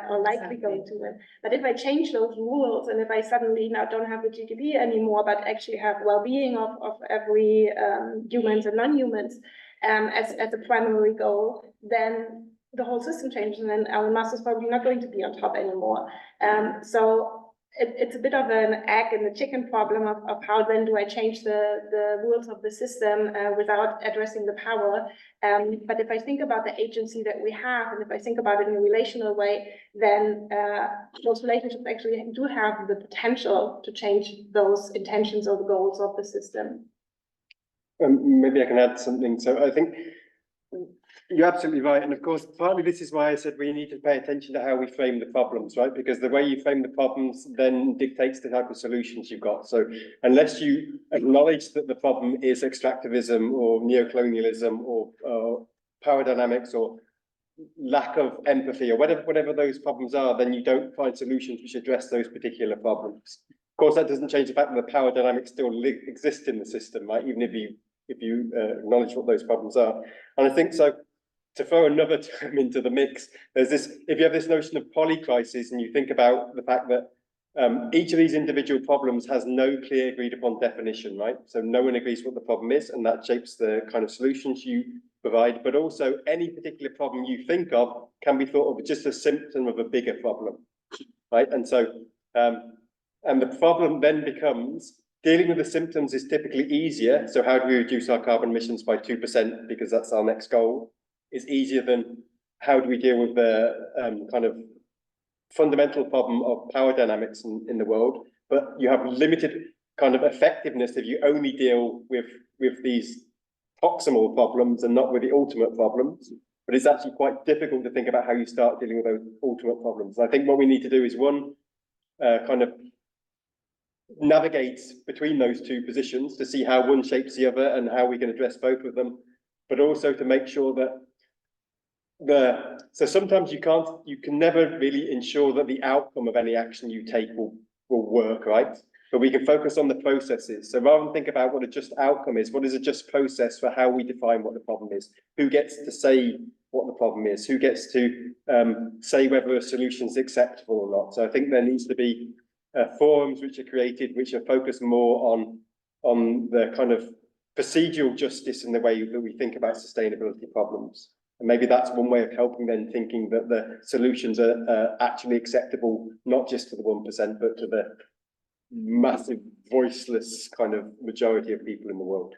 or likely going to win. But if I change those rules, and if I suddenly now don't have the GDP anymore, but actually have well-being of every humans and non-humans as a primary goal, then the whole system changes, and then Elon Musk is probably not going to be on top anymore. So it's a bit of an egg and the chicken problem of how then do I change the rules of the system without addressing the power. But if I think about the agency that we have, and if I think about it in a relational way, then those relationships actually do have the potential to change those intentions or the goals of the system. Maybe I can add something. So I think you're absolutely right. And of course, partly this is why I said we need to pay attention to how we frame the problems, right? Because the way you frame the problems then dictates the type of solutions you've got. So unless you acknowledge that the problem is extractivism or neocolonialism or power dynamics or lack of empathy or whatever those problems are, then you don't find solutions which address those particular problems. Of course, that doesn't change the fact that the power dynamics still exist in the system, right? Even if you acknowledge what those problems are. And I think so. To throw another term into the mix, there's this, if you have this notion of polycrisis and you think about the fact that each of these individual problems has no clear agreed upon definition, right? So no one agrees what the problem is, and that shapes the kind of solutions you provide, but also any particular problem you think of can be thought of as just a symptom of a bigger problem, right? And so, and the problem then becomes, dealing with the symptoms is typically easier. So how do we reduce our carbon emissions by 2%? Because that's our next goal. Is easier than how do we deal with the kind of fundamental problem of power dynamics in the world. But you have limited kind of effectiveness if you only deal with these proximal problems and not with the ultimate problems. But it's actually quite difficult to think about how you start dealing with those ultimate problems. I think what we need to do is one, kind of navigate between those two positions to see how one shapes the other and how we can address both of them, but also to make sure that so sometimes you can never really ensure that the outcome of any action you take will work, right? But we can focus on the processes. So rather than think about what a just outcome is, what is a just process for how we define what the problem is? Who gets to say what the problem is? Who gets to say whether a solution is acceptable or not? So I think there needs to be forums which are created, which are focused more on the kind of procedural justice in the way that we think about sustainability problems. And maybe that's one way of helping then thinking that the solutions are actually acceptable, not just to the 1%, but to the massive voiceless kind of majority of people in the world.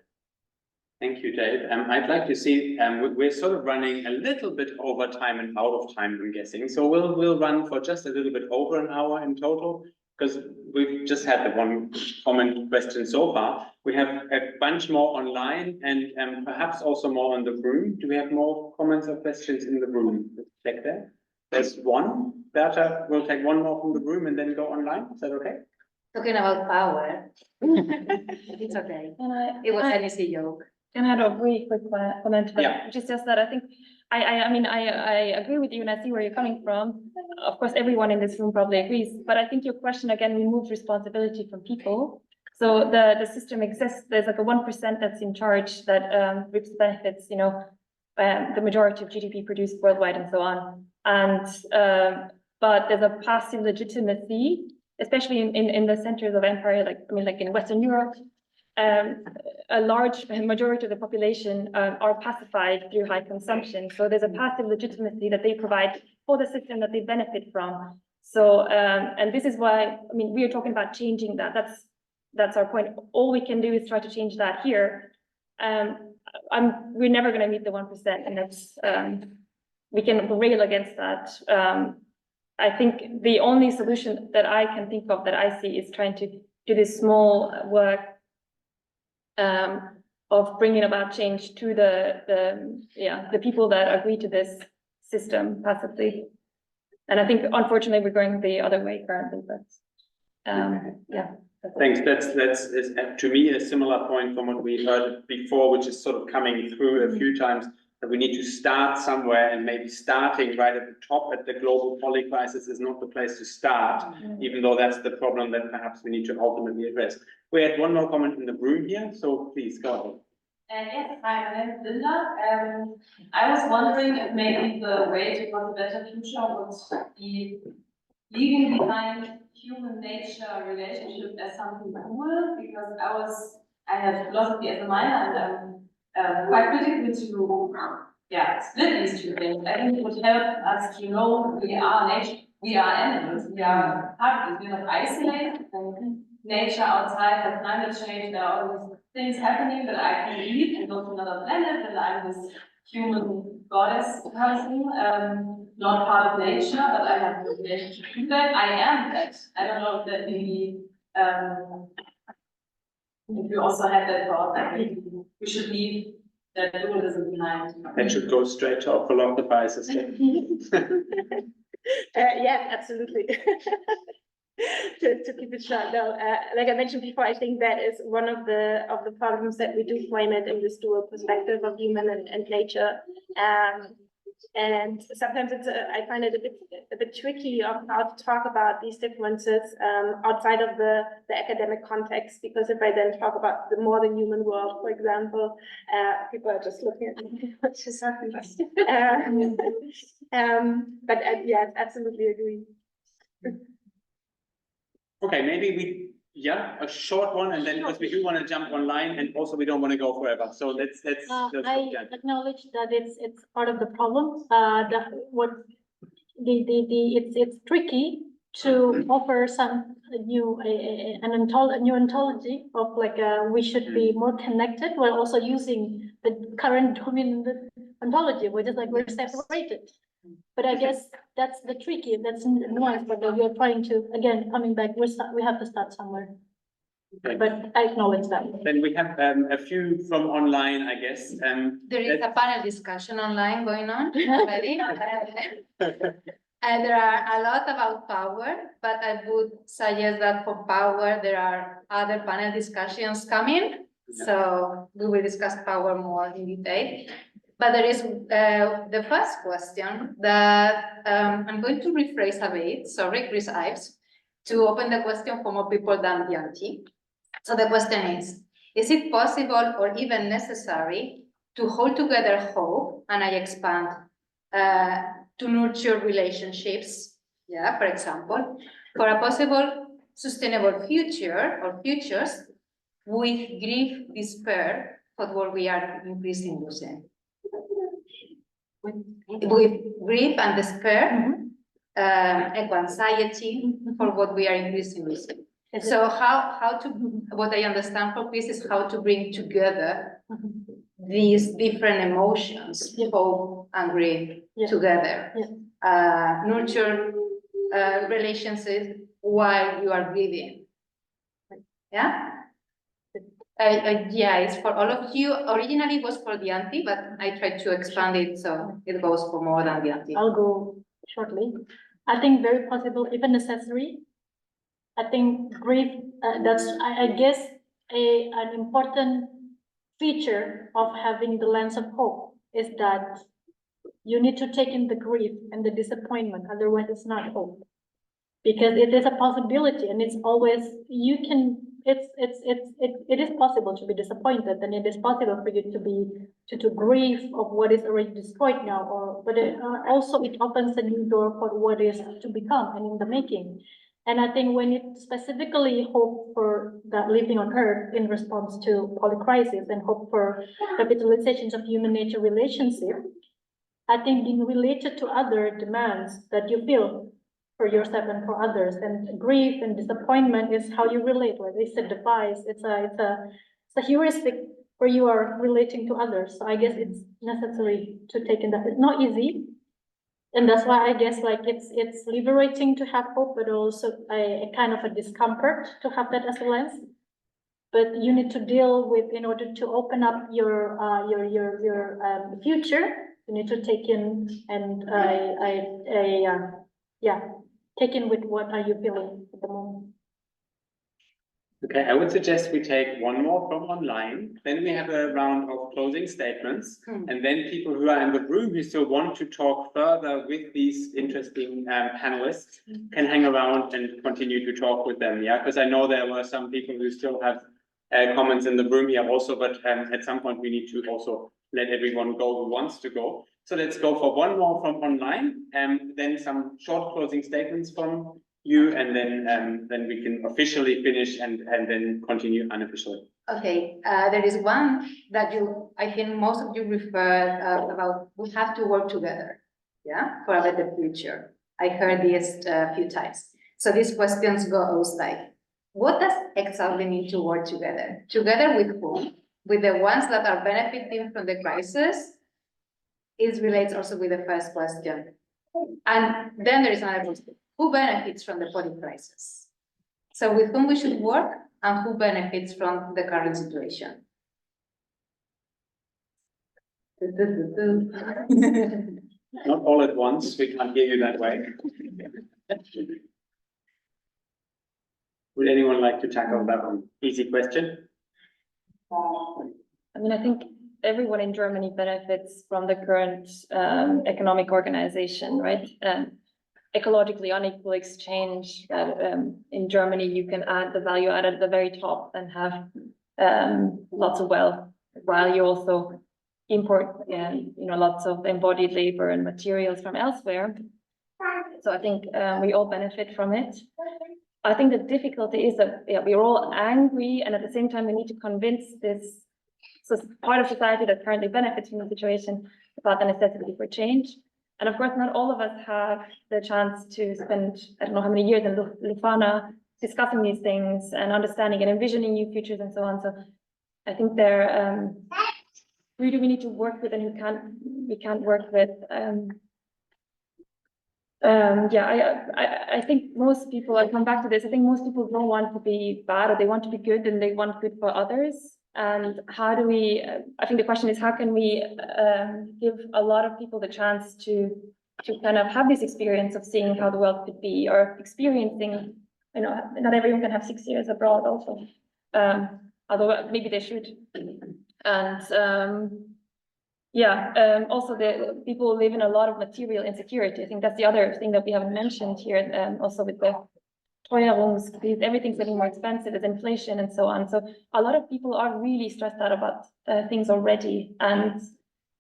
Thank you, Dave. I'd like to see, we're sort of running a little bit over time and out of time, I'm guessing. So we'll run for just a little bit over an hour in total, because we've just had the one comment question so far. We have a bunch more online and perhaps also more in the room. Do we have more comments or questions in the room? Let's check there. There's one. Berta, we'll take one more from the room and then go online. Is that okay? Talking about power. It's okay. It was an easy joke. Can I have a really quick comment to that, Yeah. which is just that I think, I mean, I agree with you and I see where you're coming from. Of course, everyone in this room probably agrees, but I think your question again removes responsibility from people. So the system exists, there's like a 1% that's in charge that reaps the benefits, you know, the majority of GDP produced worldwide and so on. And, but there's a passive legitimacy, especially in the centers of empire, like, I mean, like in Western Europe, a large majority of the population are pacified through high consumption. So there's a passive legitimacy that they provide for the system that they benefit from. So, and this is why, I mean, we are talking about changing that. That's our point. All we can do is try to change that here. We're never going to meet the 1%, and that's, we can rail against that. I think the only solution that I can think of that I see is trying to do this small work of bringing about change to the people that agree to this system passively. And I think unfortunately we're going the other way currently, but yeah. Thanks. That's to me a similar point from what we heard before, which is sort of coming through a few times, that we need to start somewhere, and maybe starting right at the top at the global polycrisis is not the place to start, even though that's the problem that perhaps we need to ultimately address. We had one more comment in the room here, so please go ahead. Yes, hi, my name is Linda. I was wondering if maybe the way towards a better future would be leaving behind human nature relationship as something cool, because I had philosophy as a minor, and I'm quite critical to split these two things. I think it would help us to know we are nature, we are animals, we are part of it, we're not isolated. And nature outside has climate change, there are all these things happening that I can leave and go to another planet, and I'm this human goddess person, not part of nature, but I have a relationship to that. I am that. I don't know if that maybe, if you also had that thought, that maybe we should leave that dualism behind. That should go straight to our philosophizers. Yes, absolutely. To keep it short, no, like I mentioned before, I think that is one of the problems that we do frame it in this dual perspective of human and nature. And sometimes I find it a bit tricky of how to talk about these differences outside of the academic context, because if I then talk about the more than human world, for example, people are just looking at me, what just happened? But yes, absolutely agree. Okay, maybe a short one, and then because we do want to jump online, and also we don't want to go forever. So let's I acknowledge that it's part of the problem. It's tricky to offer some new ontology of like we should be more connected while also using the current dominant ontology, which is like we're separated. But I guess that's the tricky, that's nuance, but we are trying to, again, coming back, we have to start somewhere. Okay. But I acknowledge that. Then we have a few from online, I guess. There is a panel discussion online going on already. And there are a lot about power, but I would suggest that for power, there are other panel discussions coming. So we will discuss power more in detail. But there is the first question that I'm going to rephrase a bit, sorry, Chris Ives, to open the question for more people than Bianchi. So the question is it possible or even necessary to hold together hope, and I expand, to nurture relationships, for example, for a possible sustainable future or futures with grief, despair for what we are increasingly losing? With grief and despair, anxiety for what we are increasingly losing. So how to, what I understand from this is how to bring together these different emotions, hope and grief together. Nurture relationships while you are grieving. It's for all of you. Originally it was for Dianti, but I tried to expand it so it goes for more than Dianti. I'll go shortly. I think very possible, even necessary. I think grief, that's, I guess, an important feature of having the lens of hope is that you need to take in the grief and the disappointment, otherwise it's not hope. Because it is a possibility and it's always, you can, it is possible to be disappointed, and it is possible for you to be, to grieve of what is already destroyed now, or, but also it opens a new door for what is to become and in the making. And I think when it specifically hope for that living on Earth in response to polycrisis and hope for revitalizations of human nature relationship, I think being related to other demands that you feel for yourself and for others, and grief and disappointment is how you relate. Like it's a device, it's a heuristic where you are relating to others. So I guess it's necessary to take in that. It's not easy. And that's why I guess like it's liberating to have hope, but also a kind of a discomfort to have that as a lens. But you need to deal with, in order to open up your future, you need to take in and take in with what are you feeling at the moment. Okay, I would suggest we take one more from online, then we have a round of closing statements, and then people who are in the room who still want to talk further with these interesting panelists can hang around and continue to talk with them, yeah? Because I know there were some people who still have comments in the room here also, but at some point we need to also let everyone go who wants to go. So let's go for one more from online, and then some short closing statements from you, and then we can officially finish and then continue unofficially. Okay, there is one that I think most of you referred about, we have to work together, yeah, for a better future. I heard this a few times. So these questions goes like, what does exactly mean to work together? Together with whom? With the ones that are benefiting from the crisis? It relates also with the first question. And then there is another question. Who benefits from the polycrisis? So with whom we should work and who benefits from the current situation? Not all at once, we can't hear you that way. Would anyone like to tackle that one? Easy question. I mean, I think everyone in Germany benefits from the current economic organization, right? Ecologically unequal exchange that in Germany you can add the value add at the very top and have lots of wealth, while you also import lots of embodied labor and materials from elsewhere. So I think we all benefit from it. I think the difficulty is that we're all angry, and at the same time we need to convince this part of society that currently benefits from the situation about the necessity for change. And of course, not all of us have the chance to spend, I don't know how many years in Leuphana discussing these things and understanding and envisioning new futures and so on. So I think there really we need to work with, and we can't work with. I think most people, I'll come back to this, I think most people don't want to be bad, or they want to be good, and they want good for others. And how do we, I think the question is, how can we give a lot of people the chance to kind of have this experience of seeing how the world could be, or experiencing, not everyone can have 6 years abroad also, although maybe they should. And also the people live in a lot of material insecurity. I think that's the other thing that we haven't mentioned here, also with the everything's getting more expensive, there's inflation and so on. So a lot of people are really stressed out about things already. And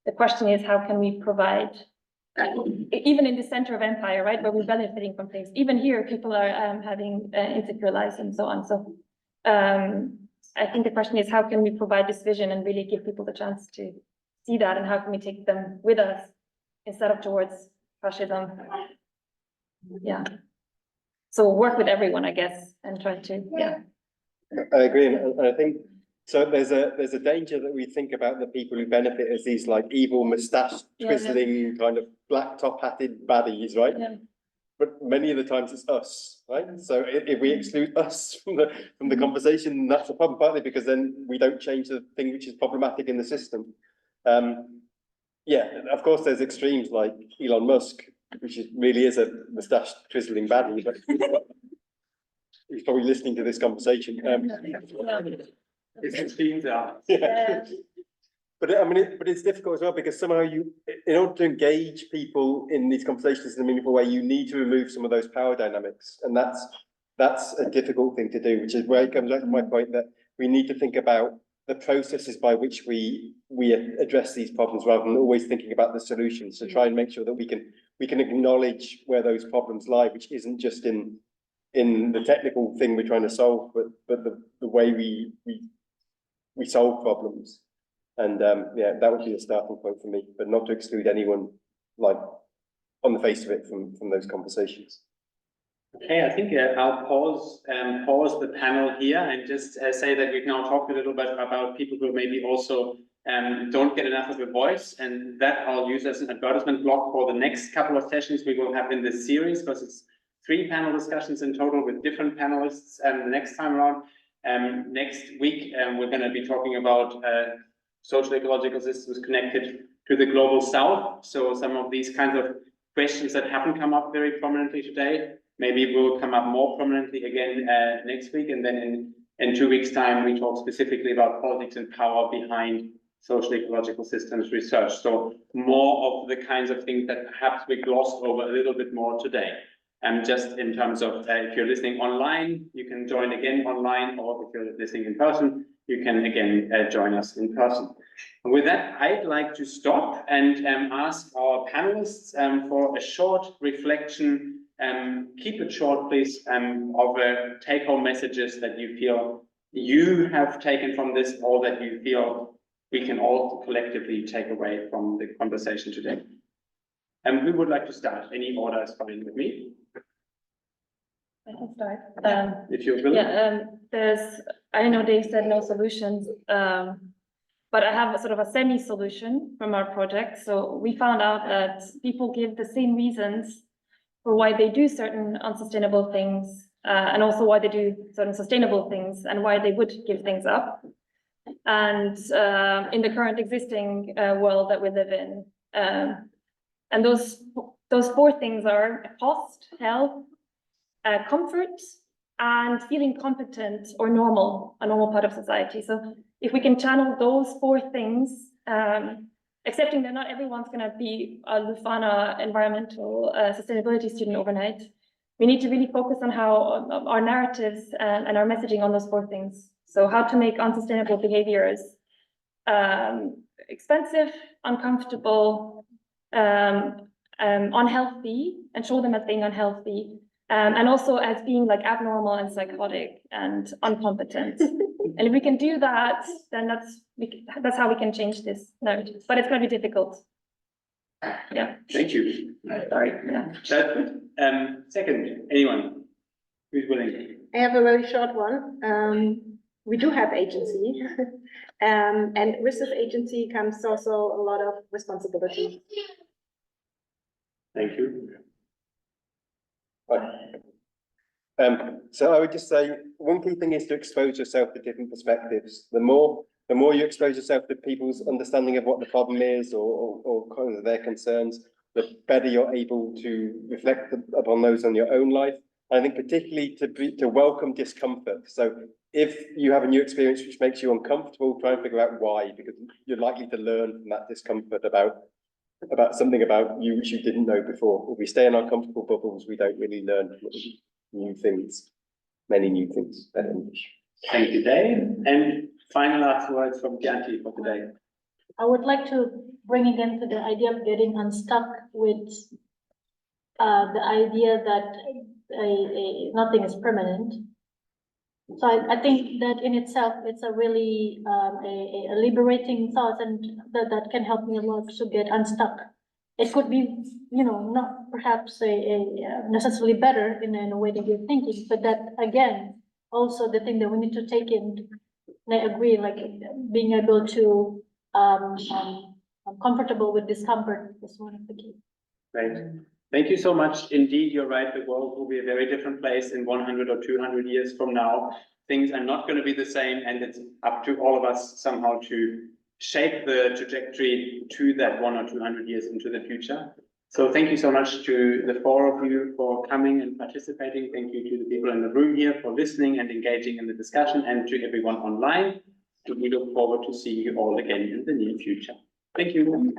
the question is, how can we provide, even in the center of empire, right, where we're benefiting from things, even here, people are having insecure lives and so on. So I think the question is, how can we provide this vision and really give people the chance to see that, and how can we take them with us instead of towards fascism? Yeah. So work with everyone, I guess, and try to, I agree, and I think so. There's a danger that we think about the people who benefit as these like evil moustache twizzling kind of black top hatted baddies, right? Yeah. But many of the times it's us, right? So if we exclude us from the conversation, that's a problem, partly because then we don't change the thing which is problematic in the system. Of course, there's extremes like Elon Musk really is a moustache twizzling baddie, but he's probably listening to this conversation. It's 16, Yeah. But I mean, but it's difficult as well because somehow in order to engage people in these conversations in a meaningful way, you need to remove some of those power dynamics, and that's a difficult thing to do. Which is where it comes back to my point that we need to think about the processes by which we address these problems rather than always thinking about the solutions. To try and make sure that we can acknowledge where those problems lie, which isn't just in the technical thing we're trying to solve, but the way we solve problems. And yeah, that would be a starting point for me, but not to exclude anyone like on the face of it from those conversations. Okay, I think I'll pause the panel here and just say that we've now talked a little bit about people who maybe also don't get enough of a voice, and that I'll use as an advertisement block for the next couple of sessions we will have in this series, because it's 3 panel discussions in total with different panelists the next time around. Next week, we're going to be talking about social-ecological systems connected to the global south. So some of these kinds of questions that haven't come up very prominently today, maybe will come up more prominently again next week. And then in 2 weeks' time, we talk specifically about politics and power behind social-ecological systems research. So more of the kinds of things that perhaps we glossed over a little bit more today. And just in terms of if you're listening online, you can join again online, or if you're listening in person, you can again join us in person. And with that, I'd like to stop and ask our panelists for a short reflection. Keep it short, please, of take-home messages that you feel you have taken from this, or that you feel we can all collectively take away from the conversation today. And we would like to start. Any order is fine with me. I can start. If you're willing. Yeah, I know Dave said no solutions, but I have a sort of a semi-solution from our project. So we found out that people give the same reasons for why they do certain unsustainable things, and also why they do certain sustainable things, and why they would give things up. And in the current existing world that we live in, and those 4 things are cost, health, comfort, and feeling competent or normal, a normal part of society. So if we can channel those 4 things, accepting that not everyone's going to be a Leuphana environmental sustainability student overnight, we need to really focus on how our narratives and our messaging on those 4 things. So how to make unsustainable behaviors expensive, uncomfortable, unhealthy, and show them as being unhealthy, and also as being like abnormal and psychotic and incompetent. And if we can do that, then that's how we can change this narrative. But it's going to be difficult. Yeah. Thank you. Sorry. Yeah. Second, anyone who's willing? I have a very short one. We do have agency, and with this agency comes also a lot of responsibility. Thank you. So I would just say one key thing is to expose yourself to different perspectives. The more you expose yourself to people's understanding of what the problem is, or kind of their concerns, the better you're able to reflect upon those on your own life. I think particularly to welcome discomfort. So if you have a new experience which makes you uncomfortable, try and figure out why, because you're likely to learn from that discomfort about something about you which you didn't know before. If we stay in our comfortable bubbles, we don't really learn new things, many new things. Thank you, Dave. And final last words from Gyanti for today. I would like to bring again to the idea of getting unstuck with the idea that nothing is permanent. So I think that in itself, it's a really a liberating thought, and that can help me a lot to get unstuck. It could be, not perhaps necessarily better in a way that you're thinking, but that again, also the thing that we need to take in, and I agree, like being able to I'm comfortable with discomfort is one of the key. Right. Thank you so much. Indeed, you're right. The world will be a very different place in 100 or 200 years from now. Things are not going to be the same, and it's up to all of us somehow to shape the trajectory to that 100 or 200 years into the future. So thank you so much to the four of you for coming and participating. Thank you to the people in the room here for listening and engaging in the discussion, and to everyone online. We look forward to seeing you all again in the near future. Thank you.